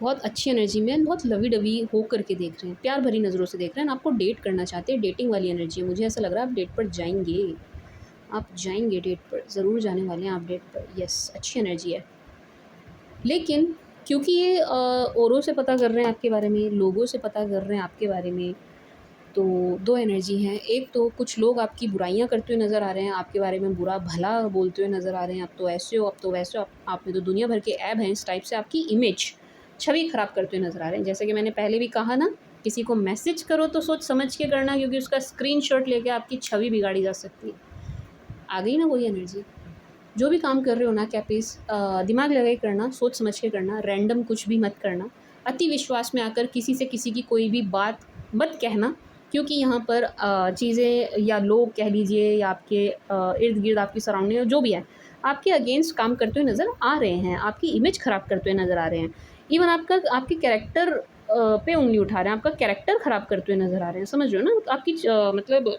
बहुत अच्छी एनर्जी में, बहुत लवी डवी हो करके देख रहे हैं, प्यार भरी नज़रों से देख रहे हैं, आपको डेट करना चाहते हैं, डेटिंग वाली एनर्जी है। मुझे ऐसा लग रहा है आप डेट पर जाएंगे, आप जाएंगे डेट पर, ज़रूर जाने वाले हैं आप डेट पर। यस, अच्छी एनर्जी है। लेकिन क्योंकि ये औरों से पता कर रहे हैं आपके बारे में, लोगों से पता कर रहे हैं आपके बारे में, तो 2 एनर्जी हैं। एक तो कुछ लोग आपकी बुराइयां करते हुए नज़र आ रहे हैं, आपके बारे में बुरा भला बोलते हुए नज़र आ रहे हैं, आप तो ऐसे हो, आप तो वैसे हो, आप में तो दुनिया भर के ऐब हैं, इस टाइप से आपकी इमेज, छवि ख़राब करते हुए नज़र आ रहे हैं। जैसे कि मैंने पहले भी कहा ना, किसी को मैसेज करो तो सोच समझ के करना, क्योंकि उसका स्क्रीनशॉट लेके आपकी छवि बिगाड़ी जा सकती है। आ गई ना वही एनर्जी। जो भी काम कर रहे हो ना कैपीज़, दिमाग लगा के करना, सोच समझ के करना, रैंडम कुछ भी मत करना, अति विश्वास में आकर किसी से किसी की कोई भी बात मत कहना, क्योंकि यहाँ पर चीज़ें या लोग कह लीजिए या आपके इर्द गिर्द आपकी सराउंडिंग जो भी है, आपके अगेंस्ट काम करते हुए नज़र आ रहे हैं, आपकी इमेज ख़राब करते हुए नज़र आ रहे हैं, इवन आपके कैरेक्टर पे उंगली उठा रहे हैं, आपका कैरेक्टर ख़राब करते हुए नज़र आ रहे हैं। समझ रहे हो ना, आपकी मतलब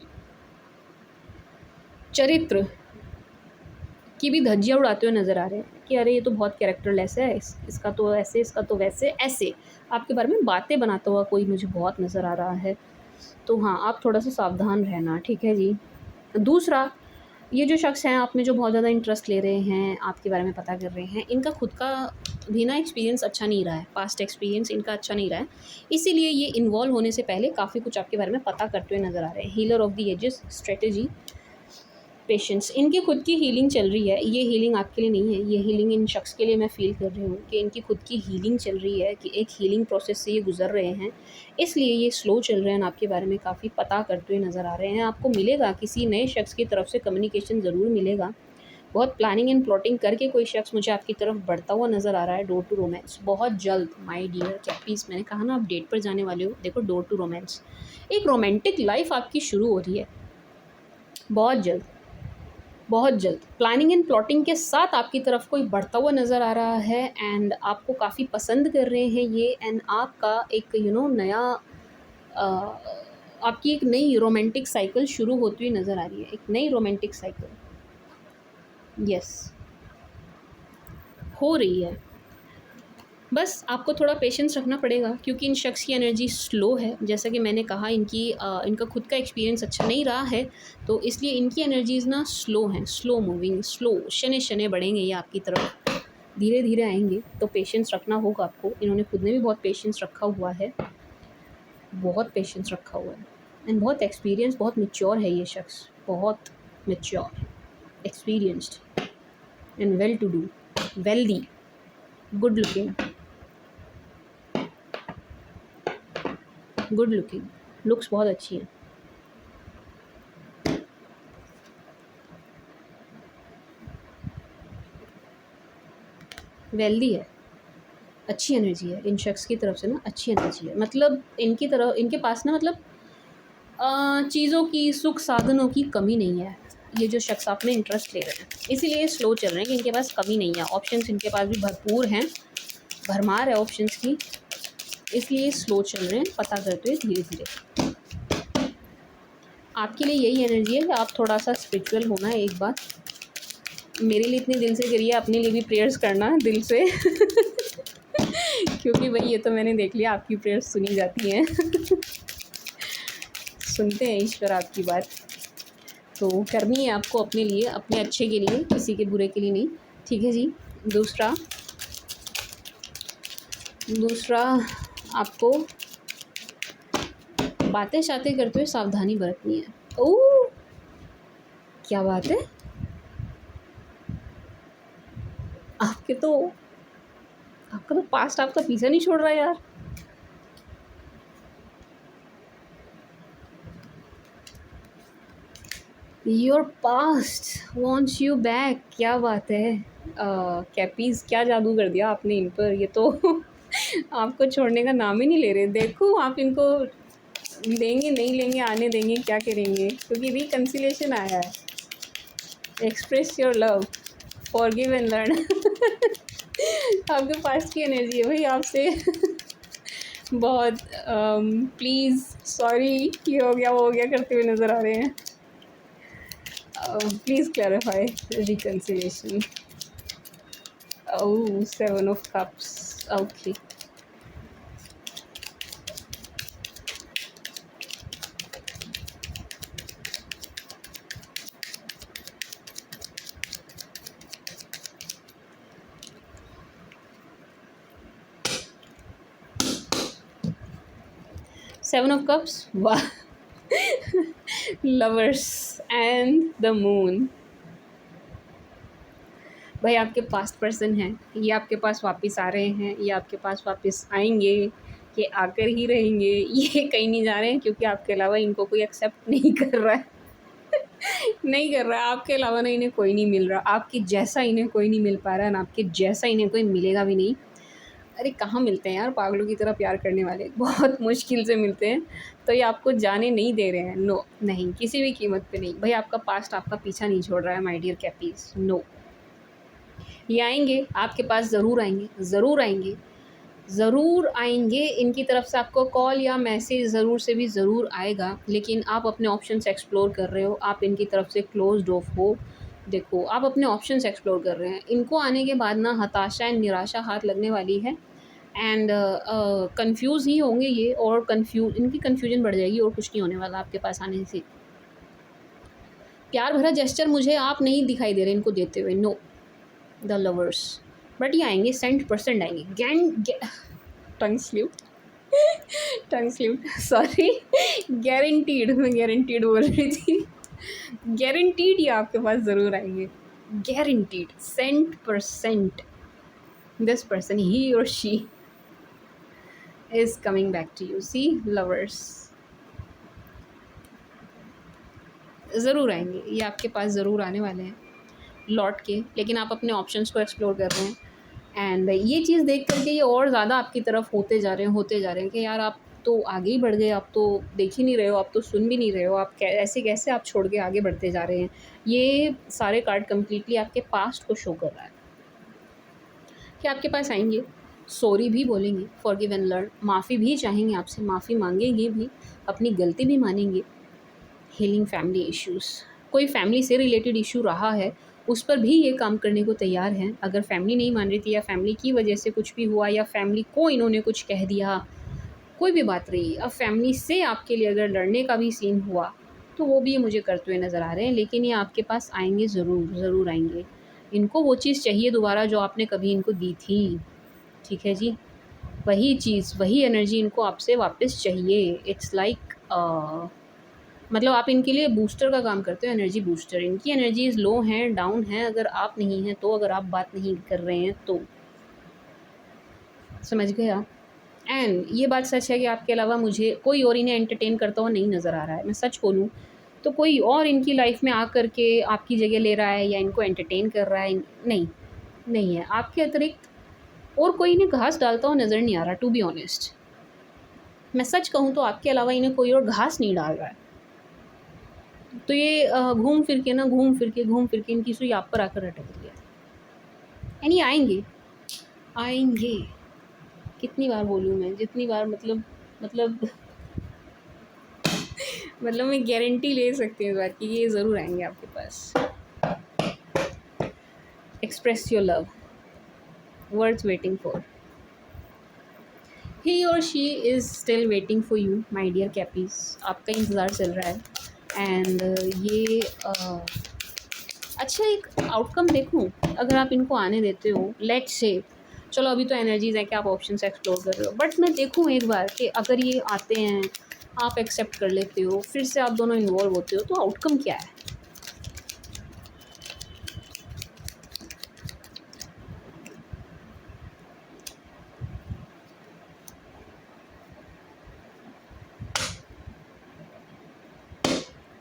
चरित्र की भी धज्जियाँ उड़ाते हुए नज़र आ रहे हैं कि अरे ये तो बहुत कैरेक्टरलेस है, इसका तो ऐसे, इसका तो वैसे, ऐसे आपके बारे में बातें बनाता हुआ कोई मुझे बहुत नज़र आ रहा है। तो हाँ, आप थोड़ा सा सावधान रहना, ठीक है जी। दूसरा, ये जो शख्स हैं आप में जो बहुत ज़्यादा इंटरेस्ट ले रहे हैं, आपके बारे में पता कर रहे हैं, इनका खुद का भी ना एक्सपीरियंस अच्छा नहीं रहा है, पास्ट एक्सपीरियंस इनका अच्छा नहीं रहा है। इसीलिए ये इन्वॉल्व होने से पहले काफ़ी कुछ आपके बारे में पता करते हुए नज़र आ रहे हैं। Healer of the ages, strategy, patience, इनकी खुद की हीलिंग चल रही है। ये हीलिंग आपके लिए नहीं है, ये हीलिंग इन शख्स के लिए मैं फ़ील कर रही हूँ कि इनकी खुद की हीलिंग चल रही है, कि एक हीलिंग प्रोसेस से ये गुज़र रहे हैं, इसलिए ये स्लो चल रहे हैं। आपके बारे में काफ़ी पता करते हुए नज़र आ रहे हैं। आपको मिलेगा किसी नए शख्स की तरफ से कम्युनिकेशन ज़रूर मिलेगा। बहुत प्लानिंग एंड प्लॉटिंग करके कोई शख्स मुझे आपकी तरफ बढ़ता हुआ नज़र आ रहा है। डोर टू रोमांस बहुत जल्द माय डियर कैपीज़, मैंने कहा ना आप डेट पर जाने वाले हो। देखो डोर टू रोमांस, एक रोमांटिक लाइफ आपकी शुरू हो रही है बहुत जल्द, बहुत जल्द। प्लानिंग एंड प्लॉटिंग के साथ आपकी तरफ कोई बढ़ता हुआ नज़र आ रहा है एंड आपको काफ़ी पसंद कर रहे हैं ये। एंड आपका एक नया अ, आपकी एक नई रोमांटिक साइकिल शुरू होती हुई नज़र आ रही है, एक नई रोमांटिक साइकिल यस हो रही है। बस आपको थोड़ा पेशेंस रखना पड़ेगा क्योंकि इन शख्स की एनर्जी स्लो है। जैसा कि मैंने कहा इनका खुद का एक्सपीरियंस अच्छा नहीं रहा है, तो इसलिए इनकी एनर्जीज़ ना स्लो हैं, स्लो मूविंग, स्लो शने शने बढ़ेंगे ये आपकी तरफ, धीरे धीरे आएंगे। तो पेशेंस रखना होगा आपको। इन्होंने खुद ने भी बहुत पेशेंस रखा हुआ है, बहुत पेशेंस रखा हुआ है एंड बहुत एक्सपीरियंस, बहुत मैच्योर है ये शख्स, बहुत mature, experienced and well to do, wealthy, good looking, good looking, looks बहुत अच्छी हैं। वेल्दी है, अच्छी एनर्जी है इन शख्स की तरफ से ना, अच्छी एनर्जी है। मतलब इनकी तरफ, इनके पास ना मतलब चीज़ों की, सुख साधनों की कमी नहीं है। ये जो शख्स आप में इंटरेस्ट ले रहे हैं, इसीलिए स्लो चल रहे हैं कि इनके पास कमी नहीं है। ऑप्शंस इनके पास भी भरपूर हैं, भरमार है ऑप्शंस की, इसलिए स्लो चल रहे हैं, पता करते हुए धीरे धीरे। आपके लिए यही एनर्जी है कि आप थोड़ा सा स्पिरिचुअल होना है एक बार। मेरे लिए इतनी दिल से करिए, अपने लिए भी प्रेयर्स करना दिल से क्योंकि भाई ये तो मैंने देख लिया, आपकी प्रेयर्स सुनी जाती हैं सुनते हैं ईश्वर आपकी बात, तो करनी है आपको अपने लिए, अपने अच्छे के लिए, किसी के बुरे के लिए नहीं। ठीक है जी। दूसरा दूसरा आपको बातें शातें करते हुए सावधानी बरतनी है। ओह क्या बात है, आपके तो, आपका तो पास्ट आपका पीछा नहीं छोड़ रहा है यार। Your past wants you back, क्या बात है। कैपीज़ क्या जादू कर दिया आपने इन पर, ये तो आपको छोड़ने का नाम ही नहीं ले रहे। देखो आप इनको लेंगे नहीं लेंगे, आने देंगे, क्या करेंगे, क्योंकि रिकन्सिलेशन आया है। Express your love, forgive and learn आपके पास की एनर्जी है भाई आपसे बहुत प्लीज़ सॉरी, ये हो गया वो हो गया करते हुए नज़र आ रहे हैं। Please clarify reconciliation. Oh 7 of cups, okay. 7 of cups, वाह लवर्स एंड द मून। भाई आपके पास्ट पर्सन हैं, ये आपके पास वापस आ रहे हैं, ये आपके पास वापस आएंगे, ये आकर ही रहेंगे, ये कहीं नहीं जा रहे हैं क्योंकि आपके अलावा इनको कोई एक्सेप्ट नहीं कर रहा है नहीं कर रहा है, आपके अलावा ना इन्हें कोई नहीं मिल रहा, आपके जैसा इन्हें कोई नहीं मिल पा रहा है ना, आपके जैसा इन्हें कोई मिलेगा भी नहीं। अरे कहाँ मिलते हैं यार पागलों की तरह प्यार करने वाले, बहुत मुश्किल से मिलते हैं। तो ये आपको जाने नहीं दे रहे हैं, नो नहीं, किसी भी कीमत पे नहीं। भाई आपका पास्ट आपका पीछा नहीं छोड़ रहा है माय डियर कैपीज़, नो। ये आएंगे आपके पास, ज़रूर आएंगे, ज़रूर आएंगे, ज़रूर आएंगे। इनकी तरफ से आपको कॉल या मैसेज ज़रूर से भी ज़रूर आएगा, लेकिन आप अपने ऑप्शंस एक्सप्लोर कर रहे हो, आप इनकी तरफ से क्लोज्ड ऑफ हो। देखो आप अपने ऑप्शंस एक्सप्लोर कर रहे हैं, इनको आने के बाद ना हताशा एंड निराशा हाथ लगने वाली है एंड कंफ्यूज ही होंगे ये, और इनकी कन्फ्यूजन बढ़ जाएगी और कुछ नहीं होने वाला आपके पास आने से। प्यार भरा जेस्चर मुझे आप नहीं दिखाई दे रहे इनको देते हुए, नो द लवर्स। बट ये आएंगे, 100% आएंगे। Tongue slip tongue slip sorry, guaranteed, मैं गारंटीड बोल रही थी। गारंटीड ये आपके पास ज़रूर आएंगे, गारंटीड 100%। दिस पर्सन, ही और she is coming back to you. See lovers ज़रूर आएंगे, ये आपके पास ज़रूर आने वाले हैं लौट के, लेकिन आप अपने ऑप्शंस को एक्सप्लोर कर रहे हैं। एंड ये चीज़ देख करके ये और ज़्यादा आपकी तरफ होते जा रहे हैं कि यार आप तो आगे ही बढ़ गए, आप तो देख ही नहीं रहे हो, आप तो सुन भी नहीं रहे हो, आप ऐसे कैसे आप छोड़ के आगे बढ़ते जा रहे हैं। ये सारे कार्ड कम्प्लीटली आपके पास्ट को शो कर रहा है कि आपके पास आएंगे, सॉरी भी बोलेंगे, फॉरगिव एंड लर्न, माफ़ी भी चाहेंगे आपसे, माफ़ी मांगेंगे भी, अपनी गलती भी मानेंगे। हीलिंग फैमिली इश्यूज़, कोई फैमिली से रिलेटेड इशू रहा है उस पर भी ये काम करने को तैयार हैं। अगर फैमिली नहीं मान रही थी, या फैमिली की वजह से कुछ भी हुआ, या फैमिली को इन्होंने कुछ कह दिया, कोई भी बात रही, अब फैमिली से आपके लिए अगर लड़ने का भी सीन हुआ तो वो भी ये मुझे करते हुए नज़र आ रहे हैं। लेकिन ये आपके पास आएंगे, ज़रूर आएंगे। इनको वो चीज़ चाहिए दोबारा जो आपने कभी इनको दी थी, ठीक है जी, वही चीज़, वही एनर्जी इनको आपसे वापस चाहिए। इट्स लाइक मतलब आप इनके लिए बूस्टर का काम करते हो, एनर्जी बूस्टर। इनकी एनर्जीज लो हैं, डाउन हैं, अगर आप नहीं हैं तो, अगर आप बात नहीं कर रहे हैं तो, समझ गए आप। एंड ये बात सच है कि आपके अलावा मुझे कोई और इन्हें एंटरटेन करता हुआ नहीं नज़र आ रहा है। मैं सच बोलूँ तो कोई और इनकी लाइफ में आ कर के आपकी जगह ले रहा है या इनको एंटरटेन कर रहा है, नहीं, नहीं है। आपके अतिरिक्त और कोई इन्हें घास डालता हुआ नज़र नहीं आ रहा, टू बी ऑनेस्ट। मैं सच कहूँ तो आपके अलावा इन्हें कोई और घास नहीं डाल रहा है। तो ये घूम फिर के इनकी सुई आप पर आकर अटक रही है। एंड ये आएंगे, आएंगे। कितनी बार बोलूँ मैं, जितनी बार मतलब मतलब मैं गारंटी ले सकती हूँ इस बात की कि ये ज़रूर आएंगे आपके पास। Express your love, words waiting for, he और she is still waiting for you my dear cappies. आपका इंतज़ार चल रहा है। एंड ये अच्छा, एक आउटकम देखूं, अगर आप इनको आने देते हो, लेट्स से, चलो अभी तो एनर्जीज़ है कि आप ऑप्शंस एक्सप्लोर कर रहे हो, बट मैं देखूं एक बार कि अगर ये आते हैं, आप एक्सेप्ट कर लेते हो, फिर से आप दोनों इन्वॉल्व होते हो, तो आउटकम क्या है।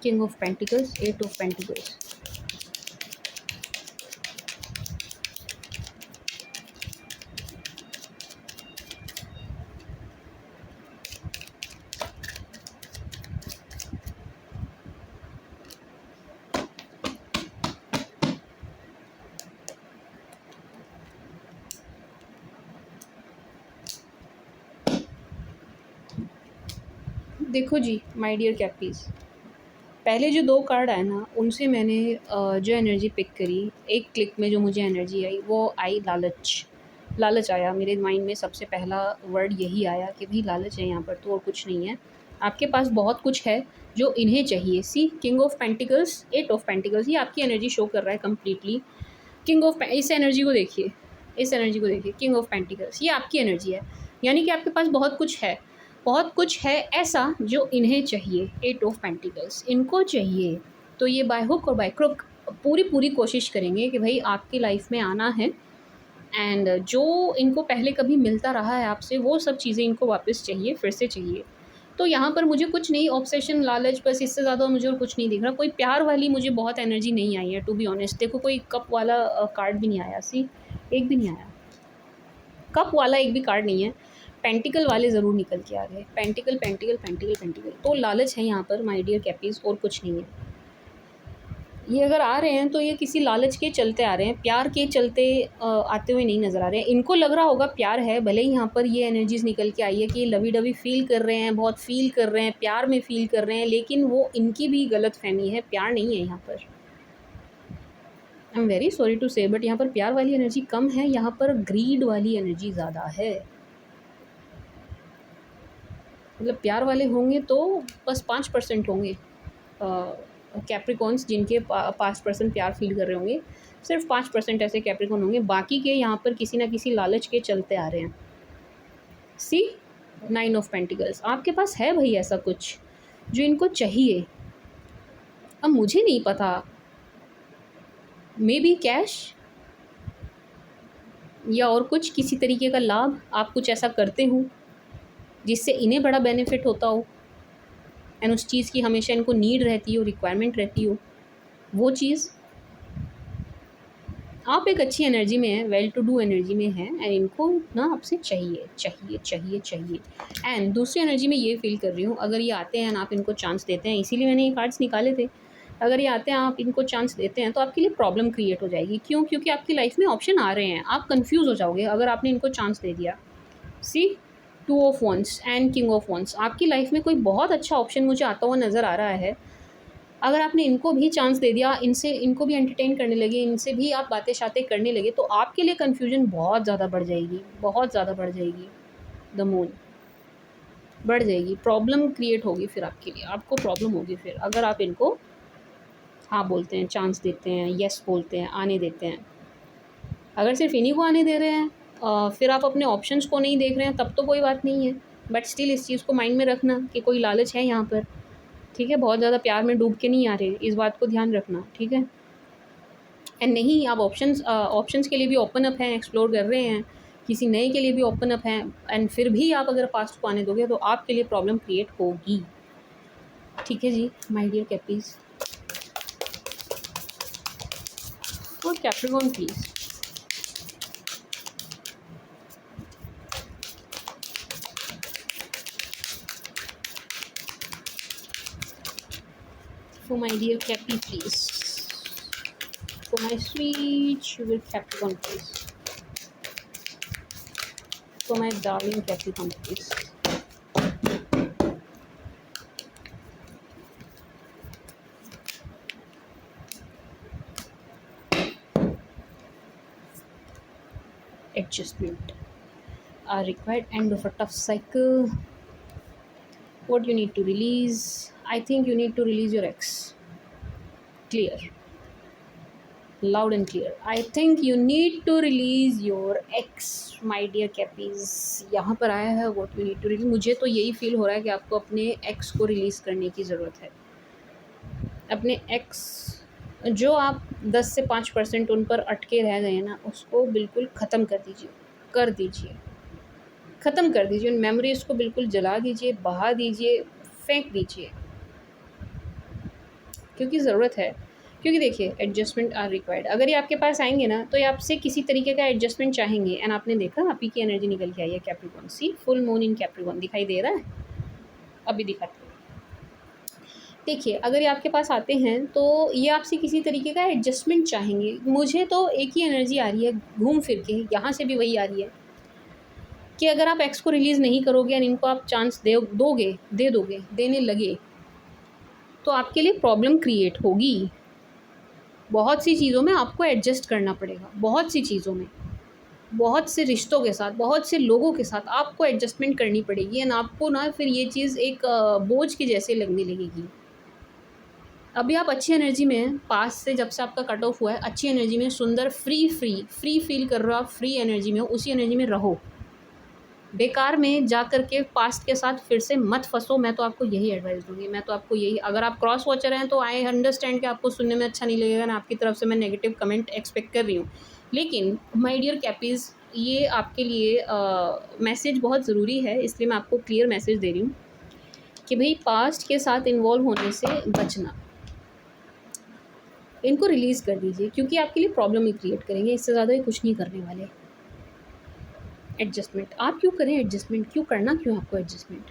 King of pentacles, 8 of pentacles, देखो जी माय डियर कैपीज़, पहले जो 2 कार्ड आए ना, उनसे मैंने जो एनर्जी पिक करी, एक क्लिक में जो मुझे एनर्जी आई वो आई लालच। लालच आया मेरे माइंड में, सबसे पहला वर्ड यही आया कि भाई लालच है यहाँ पर, तो और कुछ नहीं है। आपके पास बहुत कुछ है जो इन्हें चाहिए। See king of pentacles, 8 of pentacles, ये आपकी एनर्जी शो कर रहा है कम्प्लीटली। किंग ऑफ, इस एनर्जी को देखिए, इस एनर्जी को देखिए, किंग ऑफ पेंटिकल्स, ये आपकी एनर्जी है। यानी कि आपके पास बहुत कुछ है, बहुत कुछ है ऐसा जो इन्हें चाहिए। 8 ऑफ पेंटिकल्स इनको चाहिए, तो ये बाय हुक और बाय क्रुक पूरी कोशिश करेंगे कि भाई आपकी लाइफ में आना है। एंड जो इनको पहले कभी मिलता रहा है आपसे, वो सब चीज़ें इनको वापस चाहिए, फिर से चाहिए। तो यहाँ पर मुझे कुछ नहीं, ऑब्सेशन, लालच, बस इससे ज़्यादा मुझे और कुछ नहीं दिख रहा। कोई प्यार वाली मुझे बहुत एनर्जी नहीं आई है, टू बी ऑनेस्ट। देखो कोई कप वाला कार्ड भी नहीं आया, सी एक भी नहीं आया, कप वाला एक भी कार्ड नहीं है। पेंटिकल वाले ज़रूर निकल के आ गए, पेंटिकल पेंटिकल पेंटिकल पेंटिकल। तो लालच है यहाँ पर माय डियर कैपीज़, और कुछ नहीं है। ये अगर आ रहे हैं तो ये किसी लालच के चलते आ रहे हैं, प्यार के चलते आते हुए नहीं नज़र आ रहे हैं। इनको लग रहा होगा प्यार है, भले ही यहाँ पर ये एनर्जीज़ निकल के आई है कि ये लवी डवी फील कर रहे हैं, बहुत फील कर रहे हैं, प्यार में फील कर रहे हैं, लेकिन वो इनकी भी गलत फहमी है, प्यार नहीं है यहाँ पर। I am very sorry to say, but यहाँ पर प्यार वाली एनर्जी कम है, यहाँ पर ग्रीड वाली एनर्जी ज़्यादा है। मतलब प्यार वाले होंगे तो बस 5% होंगे, कैप्रिकॉन्स जिनके पास पर्सन प्यार फील कर रहे होंगे, सिर्फ 5% ऐसे कैप्रिकॉन होंगे, बाकी के यहाँ पर किसी ना किसी लालच के चलते आ रहे हैं। सी 9 ऑफ पेंटिकल्स, आपके पास है भाई ऐसा कुछ जो इनको चाहिए। अब मुझे नहीं पता, मे बी कैश या और कुछ किसी तरीके का लाभ, आप कुछ ऐसा करते हो जिससे इन्हें बड़ा बेनिफिट होता हो एंड उस चीज़ की हमेशा इनको नीड रहती हो, रिक्वायरमेंट रहती हो, वो चीज़। आप एक अच्छी एनर्जी में हैं, वेल टू डू एनर्जी में हैं एंड इनको ना आपसे चाहिए चाहिए चाहिए चाहिए। एंड दूसरी एनर्जी में ये फील कर रही हूँ, अगर ये आते हैं आप इनको चांस देते हैं, इसीलिए मैंने ये कार्ड्स निकाले थे, अगर ये आते हैं आप इनको चांस देते हैं तो आपके लिए प्रॉब्लम क्रिएट हो जाएगी। क्यों? क्योंकि आपकी लाइफ में ऑप्शन आ रहे हैं, आप कंफ्यूज हो जाओगे अगर आपने इनको चांस दे दिया। See 2 of wands and king of wands, आपकी लाइफ में कोई बहुत अच्छा ऑप्शन मुझे आता हुआ नज़र आ रहा है, अगर आपने इनको भी चांस दे दिया, इनको भी एंटरटेन करने लगे, इनसे भी आप बातें शातें करने लगे, तो आपके लिए कन्फ्यूजन बहुत ज़्यादा बढ़ जाएगी, बहुत ज़्यादा बढ़ जाएगी। द मून बढ़ जाएगी, प्रॉब्लम क्रिएट होगी फिर आपके लिए, आपको प्रॉब्लम होगी फिर अगर आप इनको हाँ बोलते हैं, चांस देते हैं, येस बोलते हैं, आने देते हैं। अगर सिर्फ इन्हीं को आने दे रहे हैं, फिर आप अपने ऑप्शंस को नहीं देख रहे हैं, तब तो कोई बात नहीं है, बट स्टिल इस चीज़ को माइंड में रखना कि कोई लालच है यहाँ पर, ठीक है? बहुत ज़्यादा प्यार में डूब के नहीं आ रहे, इस बात को ध्यान रखना, ठीक है? एंड नहीं, आप ऑप्शंस के लिए भी ओपन अप हैं, एक्सप्लोर कर रहे हैं, किसी नए के लिए भी ओपन अप हैं, एंड फिर भी आप अगर पास्ट को आने दोगे तो आपके लिए प्रॉब्लम क्रिएट होगी, ठीक है जी माय डियर कैपीज़। और Capricorn please, for my dear Cappy, please. For my sweet sugar Capricorn, please. For my darling Capricorn, please. Adjustment are required. End of a tough cycle. What you need to release? I think you need to release your ex. Clear. Loud and clear. I think you need to release your ex, my dear Cappies. यहाँ पर आया है what you need to release. मुझे तो यही feel हो रहा है कि आपको अपने एक्स को रिलीज़ करने की ज़रूरत है। अपने एक्स जो आप 10 से 5% उन पर अटके रह गए हैं ना, उसको बिल्कुल ख़त्म कर दीजिए, ख़त्म कर दीजिए। उन मेमोरीज़ को बिल्कुल जला दीजिए, बहा दीजिए, फेंक दीजिए, क्योंकि ज़रूरत है। क्योंकि देखिए, एडजस्टमेंट आर रिक्वायर्ड। अगर ये आपके पास आएंगे ना तो ये आपसे किसी तरीके का एडजस्टमेंट चाहेंगे। एंड आपने देखा आप ही की एनर्जी निकल के आई है Capricorn. See full moon in Capricorn दिखाई दे रहा है, अभी दिखाते हैं। देखिए, अगर ये आपके पास आते हैं तो ये आपसे किसी तरीके का एडजस्टमेंट चाहेंगे। मुझे तो एक ही एनर्जी आ रही है घूम फिर के, यहाँ से भी वही आ रही है कि अगर आप एक्स को रिलीज़ नहीं करोगे एंड इनको आप चांस दे दोगे, देने लगे, तो आपके लिए प्रॉब्लम क्रिएट होगी। बहुत सी चीज़ों में आपको एडजस्ट करना पड़ेगा, बहुत सी चीज़ों में, बहुत से रिश्तों के साथ, बहुत से लोगों के साथ आपको एडजस्टमेंट करनी पड़ेगी। एंड आपको ना फिर ये चीज़ एक बोझ की जैसे लगने लगेगी। अभी आप अच्छी एनर्जी में हैं, पास से जब से आपका कट ऑफ हुआ है, अच्छी एनर्जी में, सुंदर फ्री फील कर रहे हो आप, फ्री एनर्जी में हो, उसी एनर्जी में रहो। बेकार में जा कर के पास्ट के साथ फिर से मत फंसो। मैं तो आपको यही एडवाइस दूंगी, मैं तो आपको यही, अगर आप क्रॉस वॉचर हैं तो आई अंडरस्टैंड कि आपको सुनने में अच्छा नहीं लगेगा ना, आपकी तरफ से मैं नेगेटिव कमेंट एक्सपेक्ट कर रही हूँ, लेकिन माय डियर कैपीज़, ये आपके लिए मैसेज बहुत ज़रूरी है, इसलिए मैं आपको क्लियर मैसेज दे रही हूँ कि भाई पास्ट के साथ इन्वॉल्व होने से बचना, इनको रिलीज़ कर दीजिए, क्योंकि आपके लिए प्रॉब्लम ही क्रिएट करेंगे, इससे ज़्यादा ये कुछ नहीं करने वाले। एडजस्टमेंट आप क्यों करें, एडजस्टमेंट क्यों करना, क्यों आपको एडजस्टमेंट?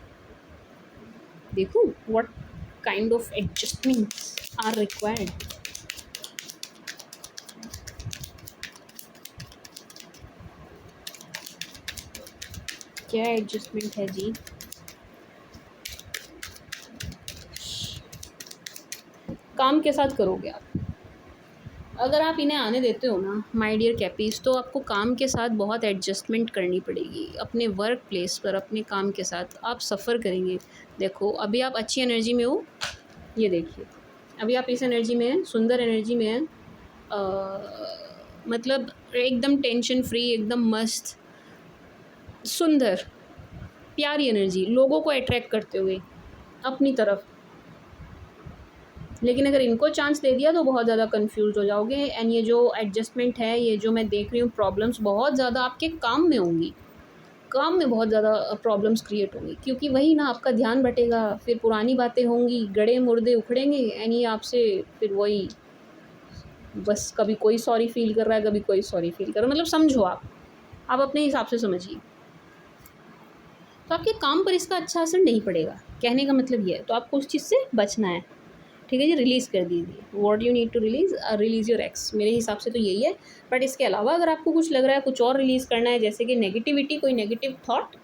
देखो what kind of adjustments are required. क्या एडजस्टमेंट है जी? काम के साथ करोगे आप, अगर आप इन्हें आने देते हो ना माय डियर कैपीज़, तो आपको काम के साथ बहुत एडजस्टमेंट करनी पड़ेगी। अपने वर्क प्लेस पर, अपने काम के साथ आप सफ़र करेंगे। देखो अभी आप अच्छी एनर्जी में हो, ये देखिए अभी आप इस एनर्जी में हैं, सुंदर एनर्जी में हैं, मतलब एकदम टेंशन फ्री, एकदम मस्त, सुंदर, प्यारी एनर्जी, लोगों को अट्रैक्ट करते हुए अपनी तरफ। लेकिन अगर इनको चांस दे दिया तो बहुत ज़्यादा कंफ्यूज हो जाओगे। एंड ये जो एडजस्टमेंट है, ये जो मैं देख रही हूँ, प्रॉब्लम्स बहुत ज़्यादा आपके काम में होंगी, काम में बहुत ज़्यादा प्रॉब्लम्स क्रिएट होंगी, क्योंकि वही ना, आपका ध्यान बटेगा, फिर पुरानी बातें होंगी, गड़े मुर्दे उखड़ेंगे। एंड ये आपसे फिर वही, बस कभी कोई सॉरी फील कर रहा है, कभी कोई सॉरी फील कर रहा है, मतलब समझो आप अपने हिसाब से समझिए। तो आपके काम पर इसका अच्छा असर नहीं पड़ेगा, कहने का मतलब ये है। तो आपको उस चीज़ से बचना है, ठीक है जी। रिलीज़ कर दीजिए, what you need to release, release your ex, मेरे हिसाब से तो यही है। बट इसके अलावा अगर आपको कुछ लग रहा है, कुछ और रिलीज़ करना है, जैसे कि नेगेटिविटी, कोई नेगेटिव थॉट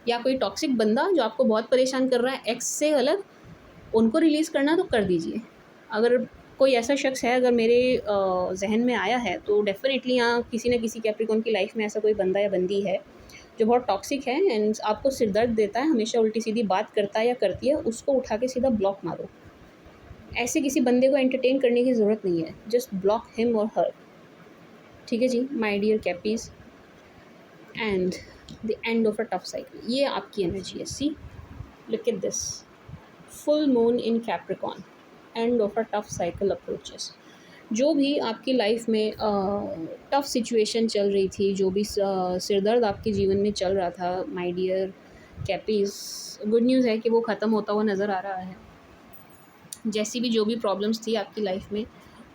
या कोई टॉक्सिक बंदा जो आपको बहुत परेशान कर रहा है, एक्स से अलग, उनको रिलीज़ करना तो कर दीजिए। अगर कोई ऐसा शख्स है, अगर मेरे जहन में आया है, तो डेफ़िनेटली यहाँ किसी न किसी कैप्रिकॉर्न की लाइफ में ऐसा कोई बंदा या बंदी है जो बहुत टॉक्सिक है एंड आपको सिर दर्द देता है, हमेशा उल्टी सीधी बात करता है या करती है, उसको उठा के सीधा ब्लॉक मारो। ऐसे किसी बंदे को एंटरटेन करने की ज़रूरत नहीं है, जस्ट ब्लॉक हिम और हर, ठीक है जी my dear cappies. And the end of a tough cycle, ये आपकी एनर्जी है। See, look at this, full moon in Capricorn, end of a tough cycle approaches. जो भी आपकी लाइफ में टफ सिचुएशन चल रही थी, जो भी सिरदर्द आपके जीवन में चल रहा था, माय डियर कैपीज़, गुड न्यूज़ है कि वो ख़त्म होता हुआ नज़र आ रहा है। जैसी भी जो भी प्रॉब्लम्स थी आपकी लाइफ में,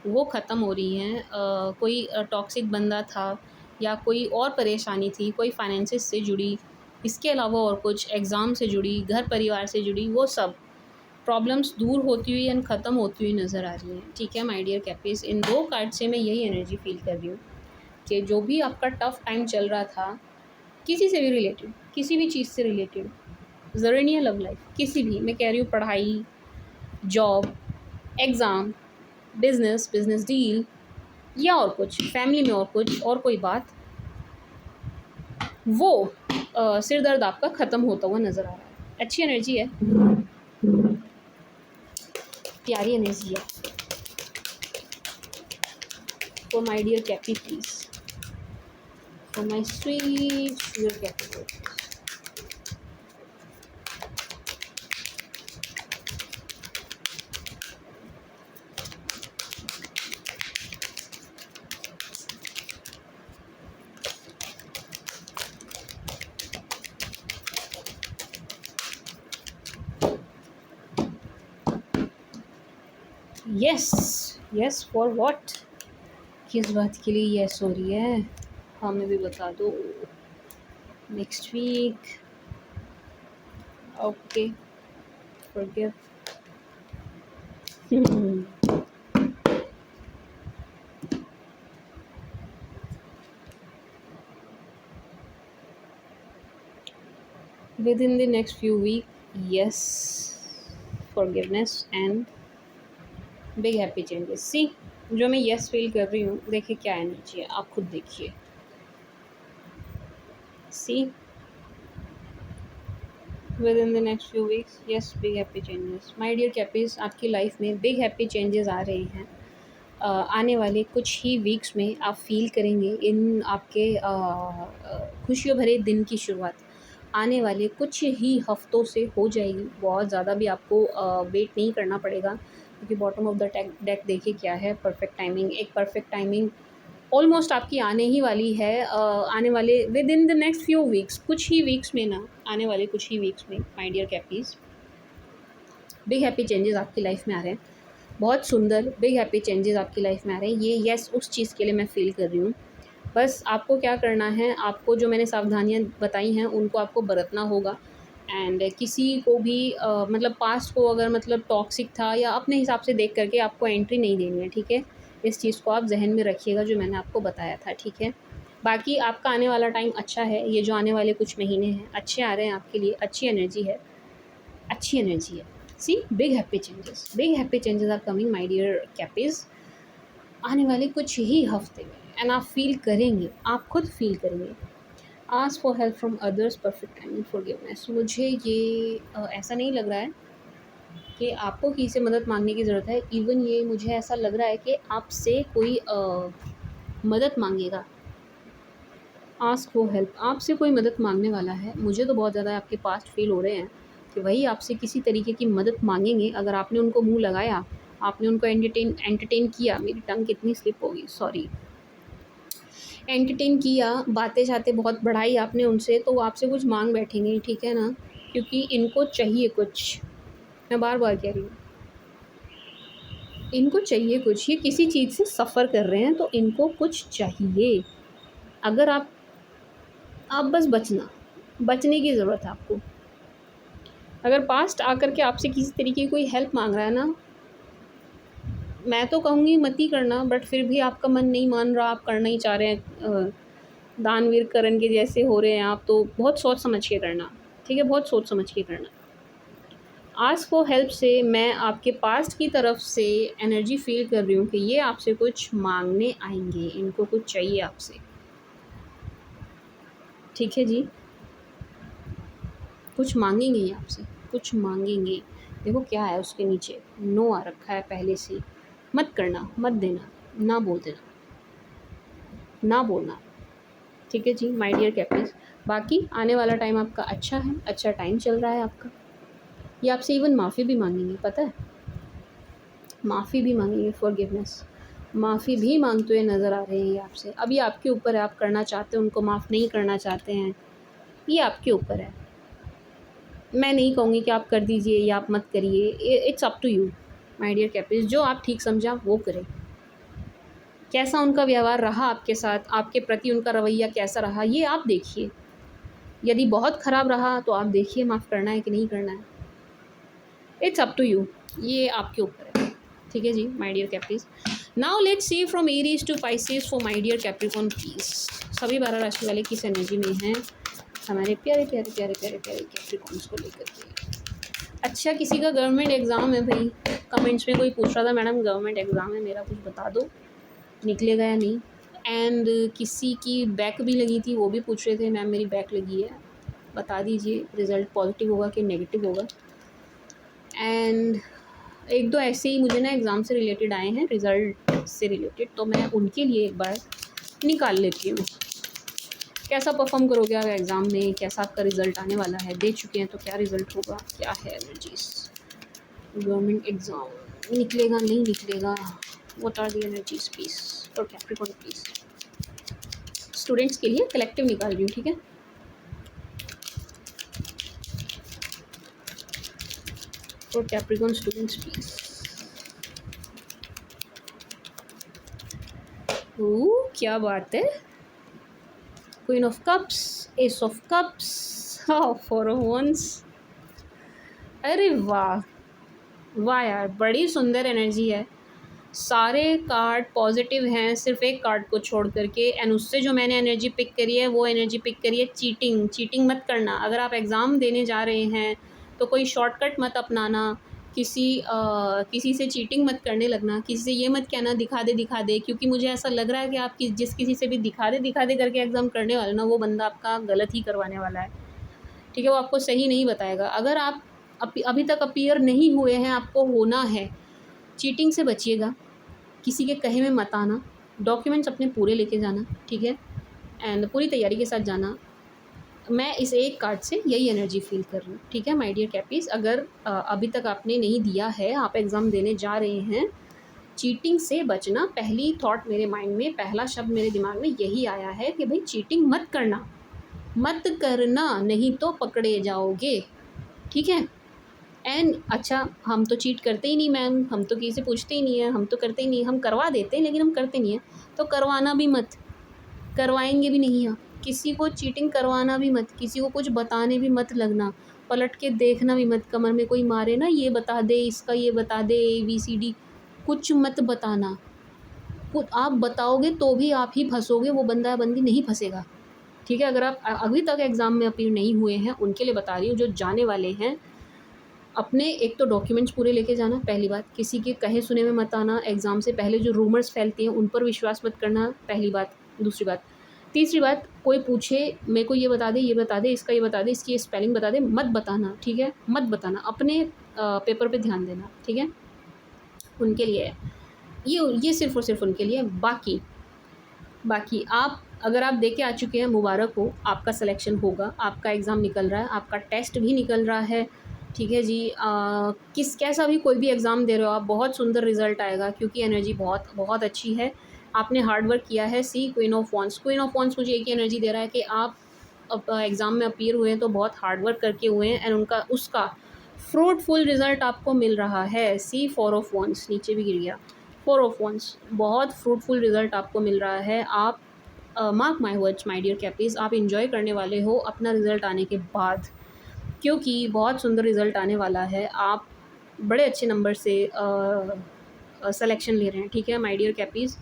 वो ख़त्म हो रही हैं। कोई टॉक्सिक बंदा था या कोई और परेशानी थी, कोई फाइनेंसेस से जुड़ी, इसके अलावा और कुछ एग्ज़ाम से जुड़ी, घर परिवार से जुड़ी, वो सब प्रॉब्लम्स दूर होती हुई एंड ख़त्म होती हुई नज़र आ रही हैं, ठीक है माय डियर कैपीज़। इन 2 कार्ड से मैं यही एनर्जी फ़ील कर रही हूँ कि जो भी आपका टफ़ टाइम चल रहा था, किसी से भी रिलेटेड, किसी भी चीज़ से रिलेटेड, ज़रूरी नहीं है लव लाइफ, किसी भी, मैं कह रही हूँ पढ़ाई, जॉब, एग्ज़ाम, बिज़नेस डील या और कुछ, फैमिली में और कुछ और कोई बात, वो सिर दर्द आपका ख़त्म होता हुआ नज़र आ रहा है। अच्छी एनर्जी है, प्यारी एनर्जी है। For my dear cappie please, for my sweet dear cappie, yes yes for what, किस बात के लिए यस हो रही है, हमें भी बता दो। Next week, okay, forgive. within the next few week, yes, forgiveness and big happy changes। सी, जो मैं yes फील कर रही हूँ, देखिए क्या एनर्जी है, आप खुद देखिए। सी, within the next few weeks, yes, big happy changes। my dear कैपीज़, आपकी लाइफ में बिग हैप्पी चेंजेस आ रहे हैं। आने वाले कुछ ही वीक्स में आप फील करेंगे इन आपके खुशियों भरे दिन की शुरुआत आने वाले कुछ ही हफ्तों से हो जाएगी। बहुत ज़्यादा भी आपको वेट नहीं करना पड़ेगा, क्योंकि बॉटम ऑफ द डेक देखिए क्या है, परफेक्ट टाइमिंग। एक परफेक्ट टाइमिंग ऑलमोस्ट आपकी आने ही वाली है, आने वाले within the next few weeks, कुछ ही वीक्स में ना, आने वाले कुछ ही वीक्स में my dear cappies, big happy changes आपकी लाइफ में आ रहे हैं। बहुत सुंदर बिग हैप्पी चेंजेस आपकी लाइफ में आ रहे हैं। ये यस उस चीज़ के लिए मैं फ़ील कर रही हूँ। बस आपको क्या करना है, आपको जो मैंने सावधानियाँ बताई हैं उनको आपको बरतना होगा। एंड किसी को भी मतलब पास्ट को अगर मतलब टॉक्सिक था या अपने हिसाब से देख करके आपको एंट्री नहीं देनी है, ठीक है। इस चीज़ को आप जहन में रखिएगा जो मैंने आपको बताया था, ठीक है। बाकी आपका आने वाला टाइम अच्छा है, ये जो आने वाले कुछ महीने हैं अच्छे आ रहे हैं आपके लिए, अच्छी एनर्जी है, अच्छी एनर्जी है। See, big happy changes are coming my dear cappies, आने वाले कुछ ही हफ्ते में। एंड आप फील करेंगे, आप खुद फील करेंगे। Ask for help from others, perfect timing, forgiveness. मुझे ये ऐसा नहीं लग रहा है कि आपको किसी से मदद मांगने की ज़रूरत है। इवन ये मुझे ऐसा लग रहा है कि आपसे कोई मदद मांगेगा। आस्क फॉर हेल्प, आपसे कोई मदद मांगने वाला है। मुझे तो बहुत ज़्यादा आपके पास्ट फील हो रहे हैं कि वही आपसे किसी तरीके की मदद मांगेंगे। अगर आपने उनको मुंह लगाया, आपने उनको एंटरटेन किया, मेरी टंग कितनी स्लिप होगी, सॉरी, एंटरटेन किया, बातें शातें बहुत बढ़ाई आपने उनसे, तो वो आपसे कुछ मांग बैठेंगे, ठीक है ना, क्योंकि इनको चाहिए कुछ। मैं बार बार कह रही हूँ, इनको चाहिए कुछ। ये किसी चीज़ से सफ़र कर रहे हैं तो इनको कुछ चाहिए। अगर आप बस बचने की ज़रूरत है आपको। अगर पास्ट आकर के आपसे किसी तरीके की कोई हेल्प मांग रहा है ना, मैं तो कहूँगी मत ही करना, बट फिर भी आपका मन नहीं मान रहा, आप करना ही चाह रहे हैं, दानवीर करण के जैसे हो रहे हैं आप, तो बहुत सोच समझ के करना, ठीक है, बहुत सोच समझ के करना। आस्क फॉर हेल्प से मैं आपके पास्ट की तरफ से एनर्जी फील कर रही हूँ कि ये आपसे कुछ मांगने आएंगे, इनको कुछ चाहिए आपसे, ठीक है जी, कुछ मांगेंगे ये आपसे, कुछ मांगेंगे। देखो क्या है उसके नीचे, नो आ रखा है पहले से। मत करना, मत देना, ना बोल देना, ना बोलना, ठीक है जी माय डियर कैप्टन। बाकी आने वाला टाइम आपका अच्छा है, अच्छा टाइम चल रहा है आपका। ये आपसे इवन माफ़ी भी मांगेंगे, पता है, माफ़ी भी मांगेंगे, फॉरगिवनेस, माफ़ी भी मांगते हुए नज़र आ रहे हैं ये आपसे। अब ये आपके ऊपर है, आप करना चाहते हैं उनको माफ़, नहीं करना चाहते हैं, ये आपके ऊपर है। मैं नहीं कहूँगी कि आप कर दीजिए या आप मत करिए, it's up to you my dear captain. जो आप ठीक समझा वो करें। कैसा उनका व्यवहार रहा आपके साथ, आपके प्रति उनका रवैया कैसा रहा, ये आप देखिए। यदि बहुत ख़राब रहा तो आप देखिए माफ़ करना है कि नहीं करना है, इट्स अप टू यू, ये आपके ऊपर है, ठीक है जी my dear captain. Now let's see from Aries to Pisces for my dear Capricorn please. सभी 12 राशि वाले किस एनर्जी में हैं हमारे प्यारे प्यारे प्यारे प्यारे प्यारे कैप्रिकॉर्न्स को लेकर के। अच्छा, किसी का गवर्नमेंट एग्ज़ाम है भाई, कमेंट्स में कोई पूछ रहा था मैडम गवर्नमेंट एग्ज़ाम है मेरा, कुछ बता दो निकलेगा या नहीं। एंड किसी की बैक भी लगी थी, वो भी पूछ रहे थे मैम मेरी बैक लगी है, बता दीजिए रिज़ल्ट पॉजिटिव होगा कि नेगेटिव होगा। एंड एक दो ऐसे ही मुझे ना एग्ज़ाम से रिलेटेड आए हैं, रिज़ल्ट से रिलेटेड, तो मैं उनके लिए एक बार निकाल लेती हूँ। कैसा परफॉर्म करोगे आप एग्ज़ाम में, कैसा आपका रिज़ल्ट आने वाला है, दे चुके हैं तो क्या रिज़ल्ट होगा, क्या है एनर्जीज, गवर्नमेंट एग्ज़ाम निकलेगा नहीं निकलेगा, what are the energies please for Capricorn please. Students के लिए कलेक्टिव निकाल रही हूँ, ठीक है। For Capricorn students please. क्या बात है, queen of cups, ace of cups, four of wands, अरे वाह वाह यार, बड़ी सुंदर एनर्जी है। सारे कार्ड पॉजिटिव हैं सिर्फ एक कार्ड को छोड़ करके, एंड उससे जो मैंने एनर्जी पिक करी है वो एनर्जी पिक करी है चीटिंग। चीटिंग मत करना, अगर आप एग्ज़ाम देने जा रहे हैं तो कोई शॉर्टकट मत अपनाना, किसी से चीटिंग मत करने लगना, किसी से ये मत कहना दिखा दे, क्योंकि मुझे ऐसा लग रहा है कि आप जिस किसी से भी दिखा दे करके एग्ज़ाम करने वाले ना, वो बंदा आपका गलत ही करवाने वाला है, ठीक है, वो आपको सही नहीं बताएगा। अगर आप अभी तक अपीयर नहीं हुए हैं, आपको होना है, चीटिंग से बचिएगा, किसी के कहे में मत आना, डॉक्यूमेंट्स अपने पूरे लेके जाना, ठीक है, एंड पूरी तैयारी के साथ जाना। मैं इस एक कार्ड से यही एनर्जी फील कर रही हूँ, ठीक है माय डियर कैपीज़। अगर अभी तक आपने नहीं दिया है, आप एग्ज़ाम देने जा रहे हैं, चीटिंग से बचना, पहली थॉट मेरे माइंड में, पहला शब्द मेरे दिमाग में यही आया है कि भाई चीटिंग मत करना, नहीं तो पकड़े जाओगे, ठीक है। एंड अच्छा, हम तो चीट करते ही नहीं मैम, हम तो किसी से पूछते ही नहीं है, हम तो करते ही नहीं, हम करवा देते हैं लेकिन हम करते नहीं हैं, तो करवाना भी मत, करवाएंगे भी नहीं आप, किसी को चीटिंग करवाना भी मत, किसी को कुछ बताने भी मत लगना, पलट के देखना भी मत, कमर में कोई मारे ना ये बता दे, इसका ये बता दे, ABCD कुछ मत बताना। आप बताओगे तो भी आप ही फंसोगे, वो बंदा या बंदी नहीं फंसेगा, ठीक है। अगर आप अभी तक एग्ज़ाम में अपीयर नहीं हुए हैं उनके लिए बता रही हूँ, जो जाने वाले हैं, अपने एक तो डॉक्यूमेंट्स पूरे लेके जाना, पहली बात, किसी के कहे सुने में मत आना, एग्ज़ाम से पहले जो रूमर्स फैलती हैं उन पर विश्वास मत करना, पहली बात। दूसरी बात, तीसरी बात, कोई पूछे मेरे को ये बता दे, ये बता दे, इसका ये बता दे, इसकी ये स्पेलिंग बता दे, मत बताना, ठीक है? मत बताना, अपने पेपर पे ध्यान देना, ठीक है? उनके लिए है। ये सिर्फ़ और सिर्फ़ उनके लिए है। बाकी आप, अगर आप दे के आ चुके हैं, मुबारक हो, आपका सिलेक्शन होगा, आपका एग्ज़ाम निकल रहा है, आपका टेस्ट भी निकल रहा है, ठीक है जी। कैसा भी कोई भी एग्ज़ाम दे रहे हो आप, बहुत सुंदर रिज़ल्ट आएगा क्योंकि एनर्जी बहुत बहुत अच्छी है। आपने हार्ड वर्क किया है। See queen of wands, queen of wands मुझे एक ही एनर्जी दे रहा है कि आप अब एग्ज़ाम में अपीयर हुए हैं तो बहुत हार्ड वर्क करके हुए हैं, एंड उसका फ्रूटफुल रिज़ल्ट आपको मिल रहा है। सी फोर ऑफ वॉन्ड्स नीचे भी गिर गया, फोर ऑफ वॉन्ड्स, बहुत फ्रूटफुल रिज़ल्ट आपको मिल रहा है। आप mark my words my dear cappies, आप इन्जॉय करने वाले हो अपना रिज़ल्ट आने के बाद, क्योंकि बहुत सुंदर रिज़ल्ट आने वाला है। आप बड़े अच्छे नंबर से सिलेक्शन ले रहे हैं, ठीक है माय डियर कैपीज़,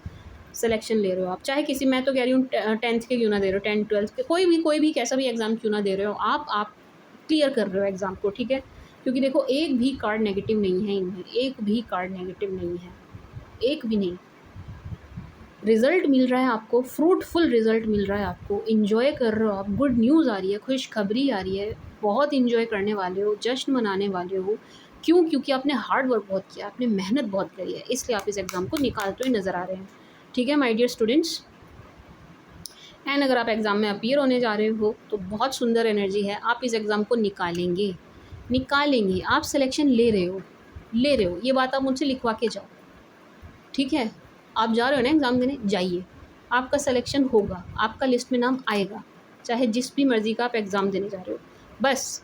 सिलेक्शन ले रहे हो आप, चाहे किसी, मैं तो कह रही हूँ 10th के क्यों ना दे रहे हो, 10th 12th के, कोई भी कैसा भी एग्ज़ाम क्यों ना दे रहे हो, आप क्लियर कर रहे हो एग्ज़ाम को, ठीक है? क्योंकि देखो, एक भी कार्ड नेगेटिव नहीं है इनमें, एक भी कार्ड नेगेटिव नहीं है, एक भी नहीं। रिज़ल्ट मिल रहा है आपको, फ्रूटफुल रिज़ल्ट मिल रहा है आपको, इन्जॉय कर रहे हो आप, गुड न्यूज़ आ रही है, खुशखबरी आ रही है, बहुत इन्जॉय करने वाले हो, जश्न मनाने वाले हो। क्यों? क्योंकि आपने हार्ड वर्क बहुत किया, आपने मेहनत बहुत करी है, इसलिए आप इस एग्ज़ाम को निकालते हुए नज़र आ रहे हैं, ठीक है माय डियर स्टूडेंट्स। एंड अगर आप एग्ज़ाम में अपीयर होने जा रहे हो तो बहुत सुंदर एनर्जी है, आप इस एग्ज़ाम को निकालेंगे। आप सिलेक्शन ले रहे हो, ये बात आप मुझसे लिखवा के जाओ, ठीक है? आप जा रहे हो ना एग्ज़ाम देने, जाइए, आपका सिलेक्शन होगा, आपका लिस्ट में नाम आएगा, चाहे जिस भी मर्ज़ी का आप एग्ज़ाम देने जा रहे हो। बस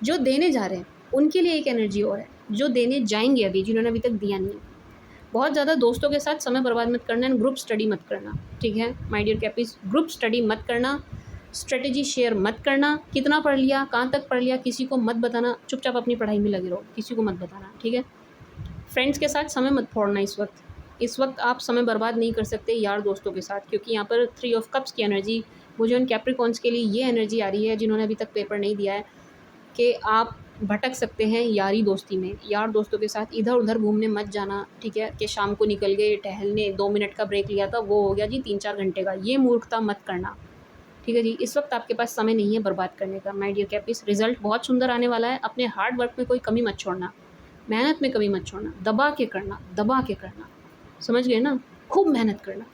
जो देने जा रहे हैं उनके लिए एक एनर्जी और है, जो देने जाएंगे अभी, जिन्होंने अभी तक दिया नहीं है, बहुत ज़्यादा दोस्तों के साथ समय बर्बाद मत करना, एंड ग्रुप स्टडी मत करना, ठीक है माय डियर कैपीज़, ग्रुप स्टडी मत करना, स्ट्रेटजी शेयर मत करना, कितना पढ़ लिया, कहाँ तक पढ़ लिया, किसी को मत बताना, चुपचाप अपनी पढ़ाई में लगे रहो, किसी को मत बताना, ठीक है? फ्रेंड्स के साथ समय मत फोड़ना इस वक्त आप समय बर्बाद नहीं कर सकते यार दोस्तों के साथ, क्योंकि यहाँ पर 3 ऑफ कप्स की एनर्जी, मुझे उन कैप्रिकॉन्स के लिए ये एनर्जी आ रही है जिन्होंने अभी तक पेपर नहीं दिया है, कि आप भटक सकते हैं यारी दोस्ती में। यार दोस्तों के साथ इधर उधर घूमने मत जाना, ठीक है? कि शाम को निकल गए टहलने, 2 मिनट का ब्रेक लिया था, वो हो गया जी 3-4 घंटे का, ये मूर्खता मत करना, ठीक है जी? इस वक्त आपके पास समय नहीं है बर्बाद करने का माय डियर कैपीज़। रिज़ल्ट बहुत सुंदर आने वाला है, अपने हार्ड वर्क में कोई कमी मत छोड़ना, मेहनत में कमी मत छोड़ना, दबा के करना, समझ गए ना? खूब मेहनत करना,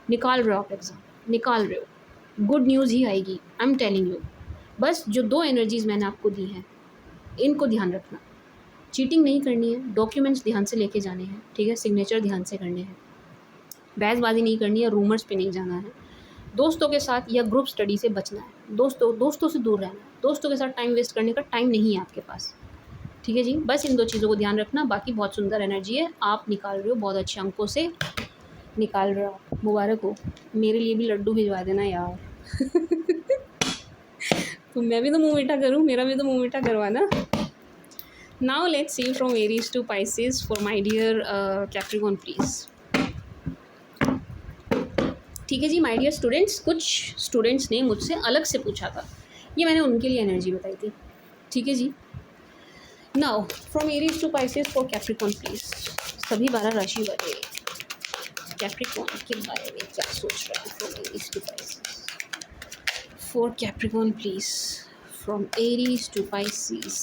निकाल रहे हो आप एग्ज़ाम, निकाल रहे हो, गुड न्यूज़ ही आएगी, आई एम टेलिंग यू। बस जो 2 एनर्जीज़ मैंने आपको दी हैं, इनको ध्यान रखना, चीटिंग नहीं करनी है, डॉक्यूमेंट्स ध्यान से लेके जाने हैं, ठीक है? सिग्नेचर ध्यान से करने हैं, बहसबाजी नहीं करनी है, रूमर्स पे नहीं जाना है, दोस्तों के साथ या ग्रुप स्टडी से बचना है, दोस्तों से दूर रहना है, दोस्तों के साथ टाइम वेस्ट करने का टाइम नहीं है आपके पास, ठीक है जी? बस इन 2 चीज़ों को ध्यान रखना, बाकी बहुत सुंदर एनर्जी है, आप निकाल रहे हो, बहुत अच्छे अंकों से निकाल रहे हो, मुबारक हो। मेरे लिए भी लड्डू भिजवा देना यार। तो मैं भी तो मुँह मीठा करूँ, मेरा भी तो मुँह मीठा करवाना। Now let's see from Aries to Pisces for my dear Capricorn please. ठीक है जी माय डियर स्टूडेंट्स, कुछ स्टूडेंट्स ने मुझसे अलग से पूछा था, ये मैंने उनके लिए एनर्जी बताई थी, ठीक है जी। Now from Aries to Pisces for Capricorn please, सभी 12 राशि वाले कैप्रिकॉर्न के बारे में क्या सोच रहे हैं from Aries to Pisces, for Capricorn please, from Aries to Pisces,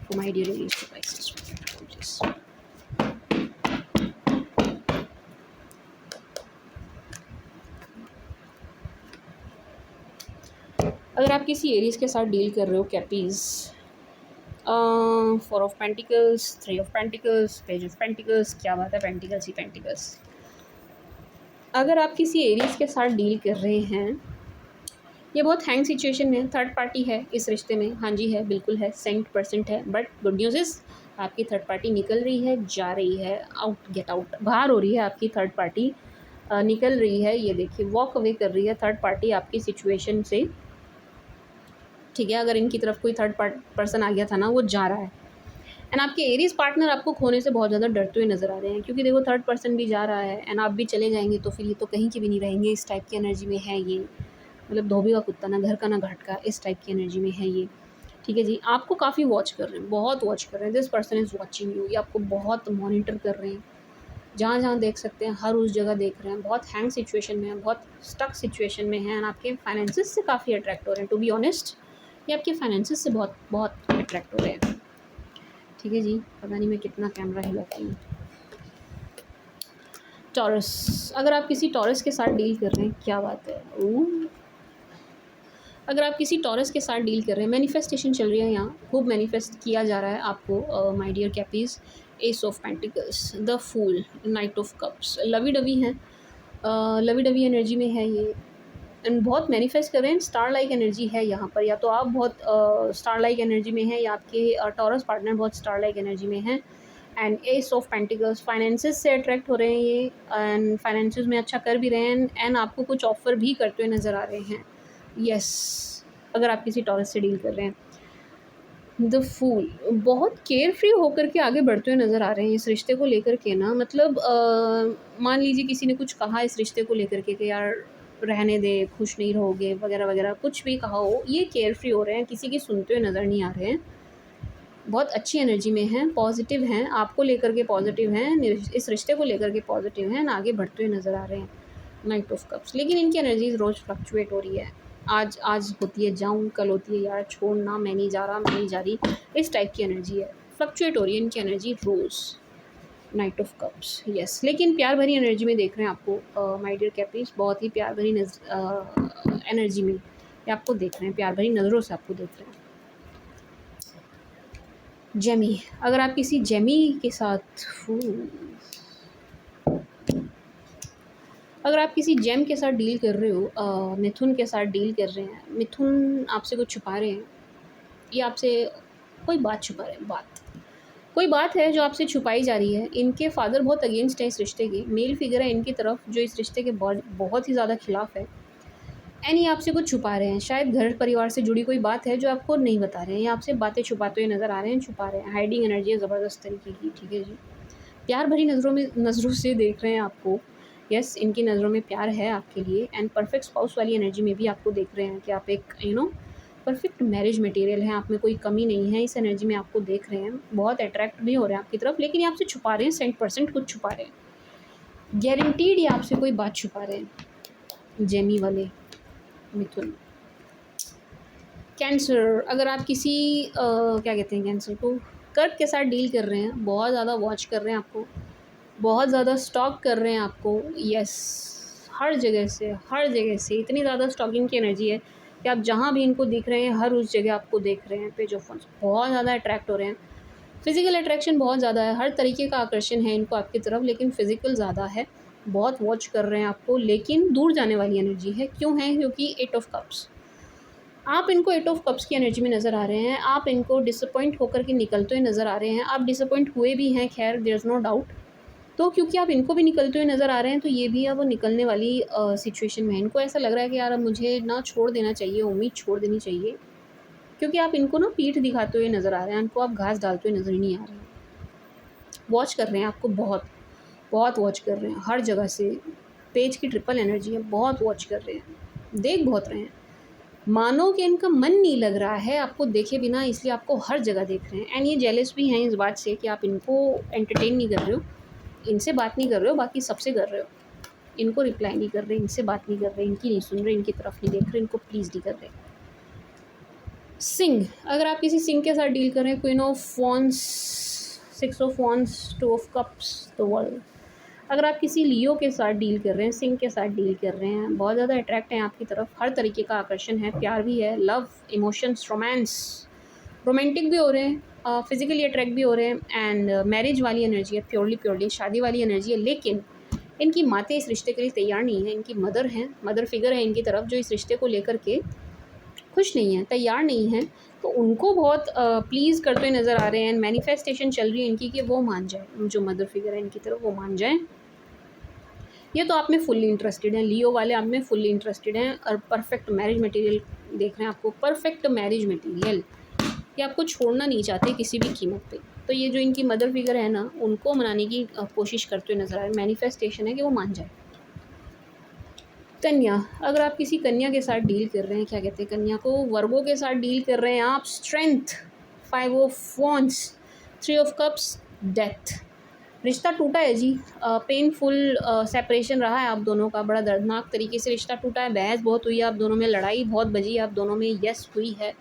for my dear Aries to Pisces please. अगर आप किसी एरीज के साथ डील कर रहे हो कैपीज़, 4 of pentacles, 3 of pentacles, page of pentacles, क्या बात है, पेंटिकल्स ही पेंटिकल्स। अगर आप किसी एरीज के साथ डील कर रहे हैं, ये बहुत हैंग सिचुएशन में, थर्ड पार्टी है इस रिश्ते में, हाँ जी है, बिल्कुल है, 100% है, बट गुड न्यूज़ इज़ आपकी थर्ड पार्टी निकल रही है, जा रही है, आउट, गेट आउट, बाहर हो रही है आपकी थर्ड पार्टी, निकल रही है, ये देखिए वॉक अवे कर रही है थर्ड पार्टी आपकी सिचुएशन से, ठीक है? अगर इनकी तरफ कोई थर्ड पर्सन आ गया था ना, वो जा रहा है, एंड आपके एरीज पार्टनर आपको खोने से बहुत ज़्यादा डरते हुए नज़र आ रहे हैं, क्योंकि देखो थर्ड पर्सन भी जा रहा है एंड आप भी चले जाएंगे तो फिर ये तो कहीं के भी नहीं रहेंगे, इस टाइप की एनर्जी में है ये, मतलब धोबी का कुत्ता, ना घर का ना घाट का, इस टाइप की एनर्जी में है ये, ठीक है जी? आपको काफ़ी वॉच कर रहे हैं, बहुत वॉच कर रहे हैं, this person is watching you, ये आपको बहुत मॉनिटर कर रहे हैं, जहाँ जहाँ देख सकते हैं हर उस जगह देख रहे हैं, बहुत हैंग सिचुएशन में हैं, बहुत स्टक सिचुएशन में हैं, एंड आपके फाइनेंसिस से काफ़ी अट्रैक्ट हो रहे हैं। टू बी ऑनेस्ट, ये आपके फाइनेंसिस से बहुत बहुत अट्रैक्ट हो रहे हैं। ठीक है जी, पता नहीं मैं कितना कैमरा हिलाती हूँ। टॉरस, अगर आप किसी टॉरस के साथ डील कर रहे हैं, क्या बात है, अगर आप किसी टॉरस के साथ डील कर रहे हैं, मैनिफेस्टेशन चल रही है यहाँ, खूब मैनिफेस्ट किया जा रहा है आपको my dear cappies. Ace of pentacles, the fool, knight of cups, lovey dovey हैं, लवी डवी एनर्जी में है ये, एंड बहुत मैनिफेस्ट कर रहे हैं। स्टार लाइक एनर्जी है यहाँ पर, या तो आप बहुत स्टार लाइक एनर्जी में हैं, या आपके टॉरस पार्टनर बहुत स्टार लाइक एनर्जी में हैं। And S of pentacles, finances से अट्रैक्ट हो रहे हैं ये, एंड फाइनेंसिस में अच्छा कर भी रहे हैं, एंड आपको कुछ ऑफर भी करते हुए नज़र आ रहे हैं। यस, अगर आप किसी टॉरस से डील कर रहे हैं। द फूल, बहुत केयर फ्री होकर के आगे बढ़ते हुए नज़र आ रहे हैं इस रिश्ते को लेकर के ना, मतलब मान लीजिए किसी ने कुछ कहा इस रिश्ते को लेकर के कि यार रहने दे, खुश नहीं रहोगे वगैरह वगैरह, कुछ भी कहा हो, ये केयर फ्री हो रहे हैं, किसी की सुनते हुए नज़र नहीं आ रहे हैं, बहुत अच्छी एनर्जी में हैं, पॉजिटिव हैं, आपको लेकर के पॉजिटिव हैं, इस रिश्ते को लेकर के पॉजिटिव हैं, आगे बढ़ते हुए नज़र आ रहे हैं। नाइट ऑफ कप्स, लेकिन इनकी एनर्जीज रोज़ फ्लक्चुएट हो रही है, आज होती है जाऊँ, कल होती है यार छोड़ना, मैं नहीं जा रहा, मैं नहीं जा रही, इस टाइप की एनर्जी है, फ्लक्चुएट हो रही है इनकी एनर्जी रोज़। नाइट ऑफ कप्स, यस, लेकिन प्यार भरी एनर्जी में देख रहे हैं आपको माय डियर कैपीज, बहुत ही प्यार भरी एनर्जी में ये आपको देख रहे हैं, प्यार भरी नज़रों से आपको देख रहे हैं। जेमी, अगर आप किसी जेमी के साथ अगर आप किसी जेम के साथ डील कर रहे हो, मिथुन के साथ डील कर रहे हैं, मिथुन आपसे कुछ छुपा रहे हैं, ये आपसे कोई बात छुपा रहे हैं, कोई बात है जो आपसे छुपाई जा रही है। इनके फादर बहुत अगेंस्ट है इस रिश्ते के, मेल फिगर है इनकी तरफ जो इस रिश्ते के बहुत ही ज़्यादा खिलाफ है, एंड ये आपसे कुछ छुपा रहे हैं। शायद घर परिवार से जुड़ी कोई बात है जो आपको नहीं बता रहे हैं, ये आपसे बातें छुपाते हुए नज़र आ रहे हैं, छुपा रहे हैं, हाइडिंग एनर्जी है ज़बरदस्त तरीके की। ठीक है जी, प्यार भरी नज़रों से देख रहे हैं आपको, यस, इनकी नज़रों में प्यार है आपके लिए, एंड परफेक्ट स्पाउस वाली एनर्जी में भी आपको देख रहे हैं कि आप एक परफेक्ट मैरिज मटेरियल है, आप में कोई कमी नहीं है, इस एनर्जी में आपको देख रहे हैं, बहुत अट्रैक्ट भी हो रहे हैं आपकी तरफ, लेकिन ये आपसे छुपा रहे हैं, 100% कुछ छुपा रहे हैं, गारंटीड ये आपसे कोई बात छुपा रहे हैं। जेमी वाले मिथुन। कैंसर, अगर आप किसी क्या कहते हैं कैंसर को, कर्क के साथ डील कर रहे हैं, बहुत ज़्यादा वॉच कर रहे हैं आपको, बहुत ज़्यादा स्टॉक कर रहे हैं आपको, यस, हर जगह से इतनी ज़्यादा स्टॉकिंग की एनर्जी है कि आप जहाँ भी इनको दिख रहे हैं हर उस जगह आपको देख रहे हैं, पेज ऑफ वंस, बहुत ज़्यादा अट्रैक्ट हो रहे हैं, फिज़िकल अट्रैक्शन बहुत ज़्यादा है, हर तरीके का आकर्षण है इनको आपकी तरफ, लेकिन फ़िज़िकल ज़्यादा है, बहुत वॉच कर रहे हैं आपको, लेकिन दूर जाने वाली एनर्जी है। क्यों है? क्योंकि 8 ऑफ कप्स, आप इनको 8 ऑफ कप्स की एनर्जी में नज़र आ रहे हैं, आप इनको डिसअपॉइंट होकर के निकलते हुए नज़र आ रहे हैं, आप डिसअपॉइंट हुए भी हैं, खैर देयर इज़ नो डाउट, तो क्योंकि आप इनको भी निकलते हुए नज़र आ रहे हैं, तो ये भी अब निकलने वाली सिचुएशन में है। इनको ऐसा लग रहा है कि यार अब मुझे ना छोड़ देना चाहिए, उम्मीद छोड़ देनी चाहिए, क्योंकि आप इनको ना पीठ दिखाते हुए नज़र आ रहे हैं, इनको आप घास डालते हुए नज़र ही नहीं आ रहे हैं, वॉच कर रहे हैं आपको, बहुत बहुत वॉच कर रहे हैं, हर जगह से, पेज की ट्रिपल एनर्जी है, बहुत वॉच कर रहे हैं, देख बहुत रहे हैं, मानो कि इनका मन नहीं लग रहा है आपको देखे बिना, इसलिए आपको हर जगह देख रहे हैं, एंड ये जेलस भी हैं इस बात से कि आप इनको एंटरटेन नहीं कर रहे हो, इनसे बात नहीं कर रहे हो, बाकी सबसे कर रहे हो, इनको रिप्लाई नहीं कर रहे, इनसे बात नहीं कर रहे, इनकी नहीं सुन रहे, इनकी तरफ नहीं देख रहे, इनको प्लीज़ नहीं कर रहे। सिंह, अगर आप किसी सिंह के साथ डील कर रहे हैं, queen of wands, 6 of wands, 2 of cups, the world, अगर आप किसी लियो के साथ डील कर रहे हैं, सिंह के साथ डील कर रहे हैं, बहुत ज़्यादा अट्रैक्ट हैं आपकी तरफ, हर तरीके का आकर्षण है, प्यार भी है, लव, इमोशंस, रोमांस, रोमांटिक भी हो रहे हैं, फिज़िकली अट्रैक्ट भी हो रहे हैं, एंड मैरिज वाली एनर्जी है, प्योरली शादी वाली एनर्जी है, लेकिन इनकी मातें इस रिश्ते के लिए तैयार नहीं है, इनकी मदर हैं, मदर फिगर है इनकी तरफ, जो इस रिश्ते को लेकर के खुश नहीं है, तैयार नहीं है, तो उनको बहुत प्लीज़ करते हुए नज़र आ रहे हैं, मैनिफेस्टेशन चल रही है इनकी कि वो मान जाए, जो मदर फिगर है इनकी तरफ वो मान जाए। ये तो आप में फुल्ली इंटरेस्टेड हैं, लियो वाले आप में फुल्ली इंटरेस्टेड हैं, और परफेक्ट मैरिज मटेरियल देख रहे हैं आपको, परफेक्ट मैरिज मटेरियल, ये आपको छोड़ना नहीं चाहते किसी भी कीमत पे, तो ये जो इनकी मदर फिगर है ना, उनको मनाने की कोशिश करते हुए नज़र आ रहे हैं, मैनिफेस्टेशन है कि वो मान जाए। कन्या, अगर आप किसी कन्या के साथ डील कर रहे हैं, क्या कहते हैं कन्या को, वर्गो के साथ डील कर रहे हैं आप, strength, 5 of wands, 3 of cups, death, रिश्ता टूटा है जी, पेनफुल सेपरेशन रहा है आप दोनों का, बड़ा दर्दनाक तरीके से रिश्ता टूटा है। बहस बहुत हुई है आप दोनों में, लड़ाई बहुत बजी है आप दोनों में, यस हुई है,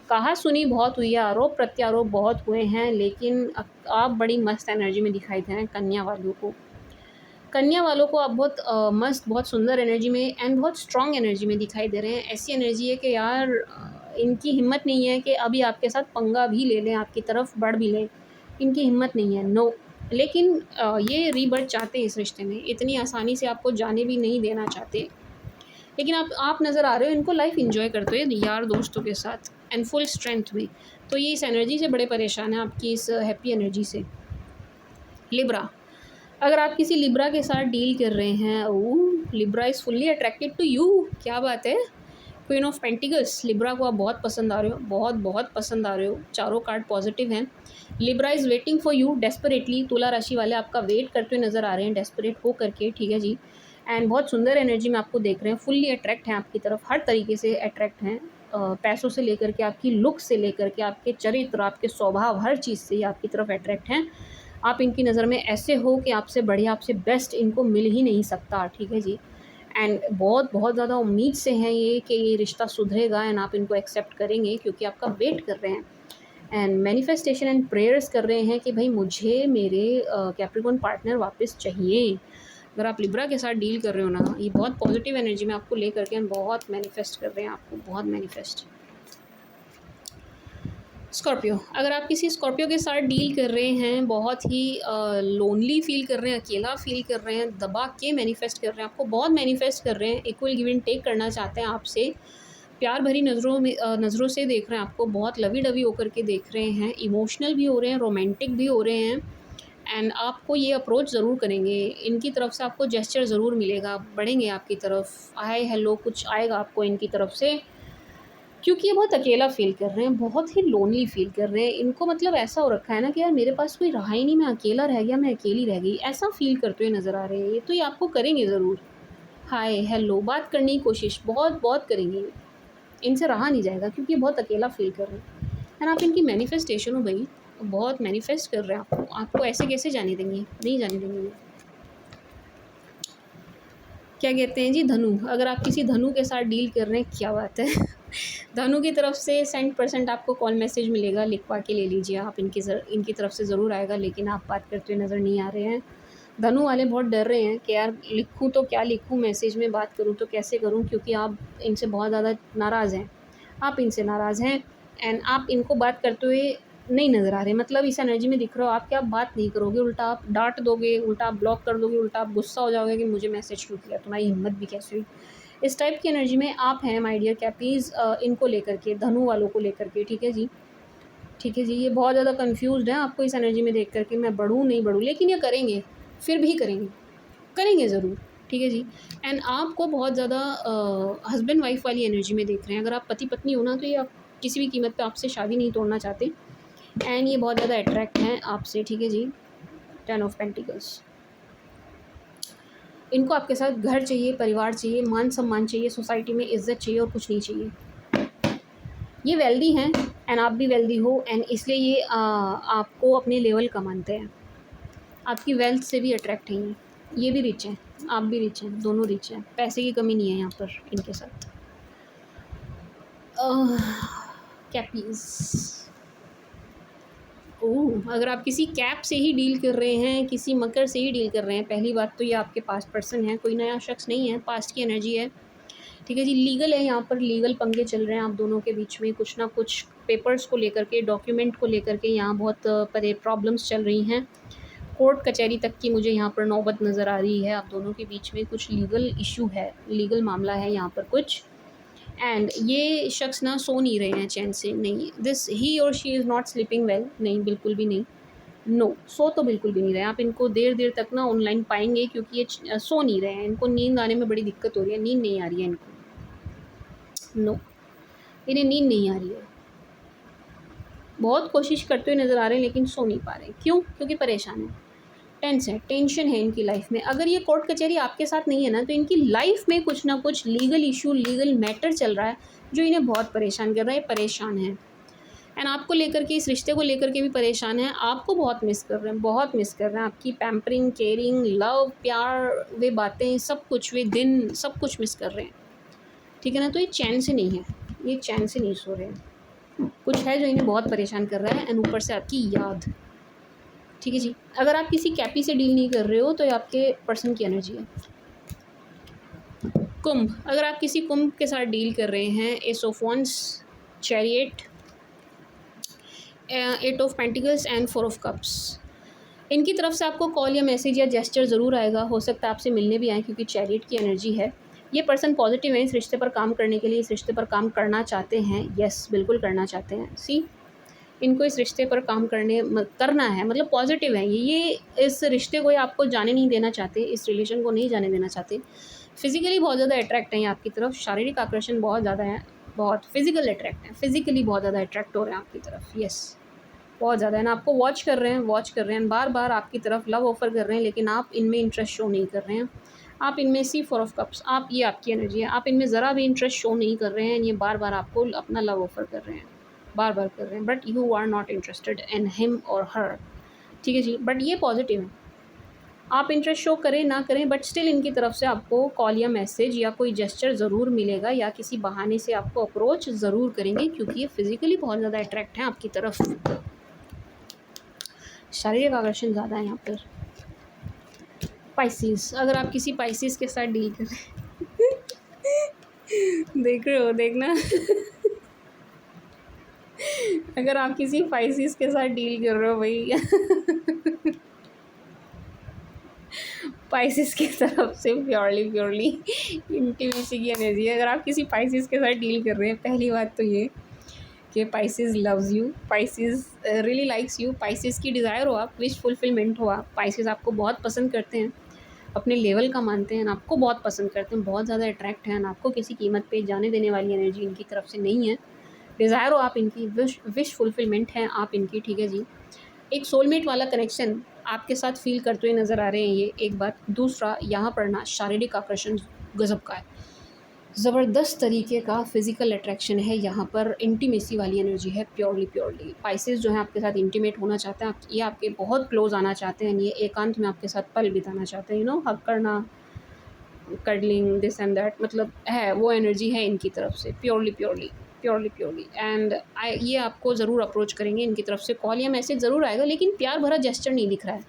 कहा सुनी बहुत हुई है, आरोप प्रत्यारोप बहुत हुए हैं, लेकिन आप बड़ी मस्त एनर्जी में दिखाई दे रहे हैं कन्या वालों को। कन्या वालों को आप बहुत मस्त, बहुत सुंदर एनर्जी में एंड बहुत स्ट्रॉन्ग एनर्जी में दिखाई दे रहे हैं। ऐसी एनर्जी है कि यार इनकी हिम्मत नहीं है कि अभी आपके साथ पंगा भी ले लें, आपकी तरफ बढ़ भी लें, इनकी हिम्मत नहीं है, नो। लेकिन ये रीबर्थ चाहते हैं इस रिश्ते में, इतनी आसानी से आपको जाने भी नहीं देना चाहते। लेकिन आप नज़र आ रहे हो इनको लाइफ एंजॉय करते हुए यार दोस्तों के साथ एंड फुल स्ट्रेंथ में। तो ये इस एनर्जी से बड़े परेशान हैं, आपकी इस हैप्पी एनर्जी से। लिब्रा, अगर आप किसी लिब्रा के साथ डील कर रहे हैं, oh Libra is fully attracted to you, क्या बात है। क्वीन ऑफ पेंटिकल्स, लिब्रा को आप बहुत पसंद आ रहे हो, बहुत बहुत पसंद आ रहे हो, चारों कार्ड पॉजिटिव हैं। Libra is waiting for you desperately, तुला राशि वाले आपका वेट करते हुए नज़र आ रहे हैं डेस्परेट हो करके, ठीक है जी। एंड बहुत सुंदर एनर्जी में आपको देख रहे हैं, फुल्ली अट्रैक्ट हैं आपकी तरफ, हर तरीके से अट्रैक्ट हैं, पैसों से लेकर के, आपकी लुक से लेकर के, आपके चरित्र, आपके स्वभाव, हर चीज़ से ये आपकी तरफ अट्रैक्ट हैं। आप इनकी नज़र में ऐसे हो कि आपसे बढ़िया, आपसे बेस्ट इनको मिल ही नहीं सकता, ठीक है जी। एंड बहुत बहुत ज़्यादा उम्मीद से हैं ये कि ये रिश्ता सुधरेगा एंड आप इनको एक्सेप्ट करेंगे, क्योंकि आपका वेट कर रहे हैं एंड मैनिफेस्टेशन एंड प्रेयर्स कर रहे हैं कि भाई मुझे मेरे कैप्रिकॉर्न पार्टनर वापस चाहिए। अगर आप लिब्रा के साथ डील कर रहे हो ना, ये बहुत पॉजिटिव एनर्जी में आपको ले करके बहुत मैनिफेस्ट कर रहे हैं, आपको बहुत मैनिफेस्ट। स्कॉर्पियो, अगर आप किसी स्कॉर्पियो के साथ डील कर रहे हैं, बहुत ही लोनली फील कर रहे हैं, अकेला फील कर रहे हैं, दबा के मैनिफेस्ट कर रहे हैं, आपको बहुत मैनिफेस्ट कर रहे हैं, इक्वल गिव एंड टेक करना चाहते हैं आपसे, प्यार भरी नज़रों से देख रहे हैं आपको, बहुत लवी डवी होकर के देख रहे हैं, इमोशनल भी हो रहे हैं, रोमांटिक भी हो रहे हैं एंड आपको ये अप्रोच ज़रूर करेंगे, इनकी तरफ से आपको जेस्चर ज़रूर मिलेगा, बढ़ेंगे आपकी तरफ, हाय हेलो कुछ आएगा आपको इनकी तरफ से, क्योंकि ये बहुत अकेला फ़ील कर रहे हैं, बहुत ही लोनली फ़ील कर रहे हैं। इनको मतलब ऐसा हो रखा है ना कि यार मेरे पास कोई रहा ही नहीं, मैं अकेला रह गया, मैं अकेली रह गई, ऐसा फ़ील करते हुए नज़र आ रहे हैं ये। तो ये आपको करेंगे ज़रूर, हाय हेलो बात करने की कोशिश बहुत बहुत करेंगे, इनसे रहा नहीं जाएगा क्योंकि ये बहुत अकेला फ़ील कर रहे हैं। एंड आप इनकी मैनिफेस्टेशन हो भाई, बहुत मैनिफेस्ट कर रहे हैं आपको ऐसे कैसे जाने देंगे, नहीं जाने देंगे ये। क्या कहते हैं जी, धनु, अगर आप किसी धनु के साथ डील कर रहे हैं, क्या बात है धनु की तरफ से 100% आपको कॉल मैसेज मिलेगा, लिखवा के ले लीजिए आप, इनकी तरफ से ज़रूर आएगा, लेकिन आप बात करते हुए नज़र नहीं आ रहे हैं। धनु वाले बहुत डर रहे हैं कि यार लिखूँ तो क्या लिखूँ, मैसेज में बात करूँ तो कैसे करूँ, क्योंकि आप इनसे बहुत ज़्यादा नाराज़ हैं, आप इनसे नाराज़ हैं एंड आप इनको बात करते हुए नहीं नज़र आ रहे, मतलब इस एनर्जी में दिख रहा हो आप कि आप बात नहीं करोगे, उल्टा आप डांट दोगे, उल्टा आप ब्लॉक कर दोगे, उल्टा आप गुस्सा हो जाओगे कि मुझे मैसेज क्यों किया, तुम्हारी हिम्मत भी कैसे हुई। इस टाइप की एनर्जी में आप हैं माय डियर कैपीज़, इनको लेकर के, धनु वालों को लेकर के, ठीक है जी, ठीक है जी। ये बहुत ज़्यादा कन्फ्यूज़्ड हैं आपको इस एनर्जी में देख कर के, मैं बढ़ूँ नहीं बढ़ूँ, लेकिन ये करेंगे, फिर भी करेंगे, करेंगे ज़रूर, ठीक है जी। एंड आपको बहुत ज़्यादा हस्बैंड वाइफ वाली एनर्जी में देख रहे हैं, अगर आप पति पत्नी हो ना, तो ये आप किसी भी कीमत पे आपसे शादी नहीं तोड़ना चाहते एंड ये बहुत ज़्यादा अट्रैक्ट हैं आपसे, ठीक है जी। 10 ऑफ पेंटिकल्स, इनको आपके साथ घर चाहिए, परिवार चाहिए, मान सम्मान चाहिए, सोसाइटी में इज्जत चाहिए और कुछ नहीं चाहिए। ये वेल्दी हैं एंड आप भी वेल्दी हो एंड इसलिए ये आपको अपने लेवल का मानते हैं, आपकी वेल्थ से भी अट्रैक्ट हैं ये भी रिच हैं, आप भी रिच हैं, दोनों रिच हैं, पैसे की कमी नहीं है यहाँ पर इनके साथ। कैपीज़, ओह, अगर आप किसी कैप से ही डील कर रहे हैं, किसी मकर से ही डील कर रहे हैं, पहली बात तो ये आपके पास्ट पर्सन है, कोई नया शख्स नहीं है, पास्ट की एनर्जी है, ठीक है जी। लीगल है, यहाँ पर लीगल पंगे चल रहे हैं आप दोनों के बीच में, कुछ ना कुछ पेपर्स को लेकर के, डॉक्यूमेंट को लेकर के यहाँ बहुत परे प्रॉब्लम्स चल रही हैं, कोर्ट कचहरी तक की मुझे यहाँ पर नौबत नज़र आ रही है, आप दोनों के बीच में कुछ लीगल इशू है, लीगल मामला है यहाँ पर कुछ। एंड ये शख्स ना सो नहीं रहे हैं चैन से, नहीं, दिस ही और she is not sleeping well, नहीं बिल्कुल भी नहीं, नो, सो तो बिल्कुल भी नहीं रहे। आप इनको देर देर तक ना ऑनलाइन पाएंगे क्योंकि ये सो नहीं रहे हैं, इनको नींद आने में बड़ी दिक्कत हो रही है, नींद नहीं आ रही है इनको, नो, इन्हें नींद नहीं आ रही है, बहुत कोशिश करते हुए नज़र आ रहे हैं लेकिन सो नहीं पा रहे, क्यों, क्योंकि परेशान है, टेंस है, टेंशन है इनकी लाइफ में। अगर ये कोर्ट कचहरी आपके साथ नहीं है ना, तो इनकी लाइफ में कुछ ना कुछ लीगल इशू, लीगल मैटर चल रहा है जो इन्हें बहुत परेशान कर रहा है, परेशान है। एंड आपको लेकर के, इस रिश्ते को लेकर के भी परेशान हैं, आपको बहुत मिस कर रहे हैं, बहुत मिस कर रहे हैं। आपकी पैम्परिंग, केयरिंग, लव, प्यार, वे बातें, सब कुछ, वे दिन, सब कुछ मिस कर रहे हैं, ठीक है ना। तो ये चैन से नहीं है, ये चैन से नहीं सो रहे हैं, कुछ है जो इन्हें बहुत परेशान कर रहा है, एंड ऊपर से आपकी याद, ठीक है जी। अगर आप किसी कैपी से डील नहीं कर रहे हो तो ये आपके पर्सन की एनर्जी है। कुंभ, अगर आप किसी कुंभ के साथ डील कर रहे हैं, S of wands, chariot, 8 of pentacles and 4 of cups, इनकी तरफ से आपको कॉल या मैसेज या जेस्चर ज़रूर आएगा, हो सकता है आपसे मिलने भी आए, क्योंकि चैरियट की एनर्जी है। ये पर्सन पॉजिटिव है इस रिश्ते पर काम करने के लिए, इस रिश्ते पर काम करना चाहते हैं, यस बिल्कुल करना चाहते हैं। सी, इनको इस रिश्ते पर काम करना है, मतलब पॉजिटिव है ये इस रिश्ते को, आपको जाने नहीं देना चाहते, इस रिलेशन को नहीं जाने देना चाहते। फिजिकली बहुत ज़्यादा अट्रैक्ट हैं आपकी तरफ, शारीरिक आकर्षण बहुत ज़्यादा है, बहुत फिजिकल अट्रैक्ट हैं, फिजिकली बहुत ज़्यादा अट्रैक्ट हो रहे हैं आपकी तरफ, यस बहुत ज़्यादा है ना। आपको वॉच कर रहे हैं, बार बार आपकी तरफ लव ऑफ़र कर रहे हैं, लेकिन आप इनमें इंटरेस्ट शो नहीं कर रहे हैं। आप इनमें सी 4 ऑफ कप्स, आप, ये आपकी एनर्जी है, आप इनमें ज़रा भी इंटरेस्ट शो नहीं कर रहे हैं, ये बार बार आपको अपना लव ऑफ़र कर रहे हैं, बार बार कर रहे हैं, but you are not interested in him और हर, ठीक है जी। बट ये पॉजिटिव है, आप इंटरेस्ट शो करें ना करें, बट स्टिल इनकी तरफ से आपको कॉल या मैसेज या कोई जेस्चर ज़रूर मिलेगा, या किसी बहाने से आपको अप्रोच ज़रूर करेंगे, क्योंकि ये फिजिकली बहुत ज़्यादा अट्रैक्ट हैं आपकी तरफ, शारीरिक आकर्षण ज़्यादा है यहाँ पर। पाइसिस, अगर आप किसी पाइसिस के साथ डील कर रहे हैं देख रहे हो, देखना अगर आप किसी पाइसिस के साथ डील कर रहे हो भाई पाइसिस की तरफ से प्योरली इंटीमेसी की एनर्जी है। अगर आप किसी पाइसिस के साथ डील कर रहे हैं, पहली बात तो ये कि Pisces loves you, Pisces really likes you, Pisces की डिज़ायर हो आप, विश फुलफिलमेंट हो आप, पाइसिस आपको बहुत पसंद करते हैं, अपने लेवल का मानते हैं, आपको बहुत पसंद करते हैं, बहुत ज़्यादा अट्रैक्ट हैं, आपको किसी कीमत पे जाने देने वाली एनर्जी इनकी तरफ से नहीं है। डिज़ायर हो आप इनकी, विश फुलफिलमेंट है आप इनकी, ठीक है जी। एक सोलमेट वाला कनेक्शन आपके साथ फील करते हुए नज़र आ रहे हैं, ये एक बात। दूसरा, यहाँ पर ना शारीरिक आकर्षण गज़ब का है, ज़बरदस्त तरीके का फिज़िकल अट्रैक्शन है यहाँ पर, इंटीमेसी वाली एनर्जी है, प्योरली। पाइसेस जो है आपके साथ इंटीमेट होना चाहते हैं, ये आपके बहुत क्लोज आना चाहते हैं, ये एकांत में आपके साथ पल बिताना चाहते हैं, हग करना, कडलिंग, दिस एंड दैट, मतलब है वो एनर्जी है इनकी तरफ से, प्योरली। एंड ये आपको ज़रूर अप्रोच करेंगे, इनकी तरफ से कॉल या मैसेज ज़रूर आएगा, लेकिन प्यार भरा जेस्चर नहीं दिख रहा है।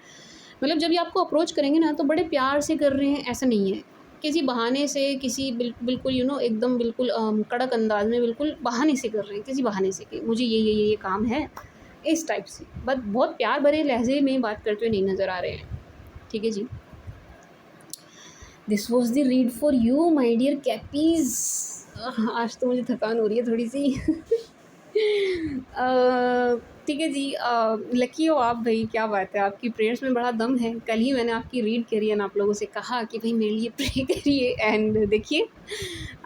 मतलब जब ये आपको अप्रोच करेंगे ना, तो बड़े प्यार से कर रहे हैं ऐसा नहीं है, किसी बहाने से, किसी बिल्कुल एकदम बिल्कुल कड़क अंदाज में, बिल्कुल बहाने से कर रहे हैं, किसी बहाने से कि मुझे ये काम है, इस टाइप से, बट बहुत प्यार भरे लहजे में बात करते हुए नहीं नज़र आ रहे हैं, ठीक है जी। This was the read for you my dear cappies. आज तो मुझे थकान हो रही है थोड़ी सी ठीक है जी, लकी हो आप भाई, क्या बात है, आपकी प्रेयर्स में बड़ा दम है। कल ही मैंने आपकी रीड करी एंड आप लोगों से कहा कि भाई मेरे लिए प्रे करिए, एंड देखिए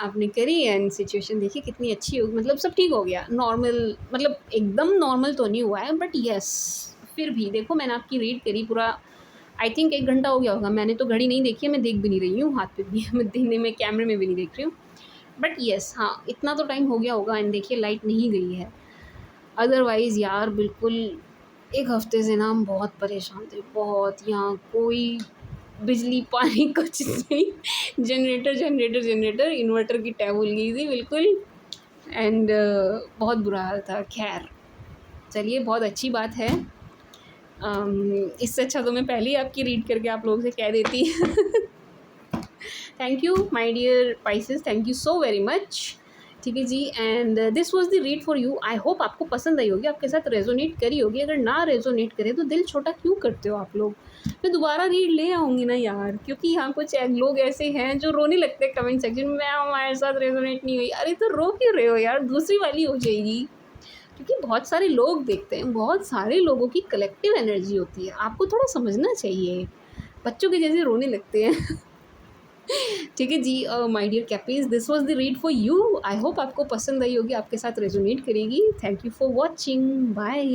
आपने करी, एंड सिचुएशन देखिए कितनी अच्छी हो, मतलब सब ठीक हो गया, नॉर्मल, मतलब एकदम नॉर्मल तो नहीं हुआ है, बट यस फिर भी देखो मैंने आपकी रीड करी पूरा, आई थिंक 1 घंटा हो गया होगा, मैंने तो घड़ी नहीं देखी है, मैं देख भी नहीं रही हूँ, हाथ पे भी मैं दिन में कैमरे में भी नहीं देख रही हूँ, बट येस हाँ इतना तो टाइम हो गया होगा, एंड देखिए लाइट नहीं गई है, अदरवाइज़ यार बिल्कुल 1 हफ़्ते से ना हम बहुत परेशान थे, बहुत, यहाँ कोई बिजली पानी कुछ नहीं, जनरेटर इन्वर्टर की टैब भूल गई थी बिल्कुल, एंड बहुत बुरा हाल था। खैर चलिए, बहुत अच्छी बात है, इससे अच्छा तो मैं पहले ही आपकी रीड करके आप लोगों से कह देती thank you my dear Pisces, thank you so very much, ठीक है जी। And this was the read for you, I hope आपको पसंद आई होगी, आपके साथ रेजोनेट करी होगी, अगर ना रेजोनेट करे तो दिल छोटा क्यों करते हो आप लोग, मैं दोबारा रीड ले आऊँगी ना यार, क्योंकि यहाँ कुछ लोग ऐसे हैं जो रोने लगते हैं कमेंट सेक्शन में, हमारे साथ रेजोनेट नहीं हुई, अरे तो रो क्यों रहे हो यार, दूसरी वाली हो जाएगी, क्योंकि बहुत सारे लोग देखते हैं, बहुत सारे लोगों की कलेक्टिव एनर्जी होती है, आपको थोड़ा समझना चाहिए, बच्चों के जैसे रोने लगते हैं ठीक है जी। My dear cappies, this was the read for you, I hope आपको पसंद आई होगी, आपके साथ रेजोनेट करेगी। Thank you for watching, bye.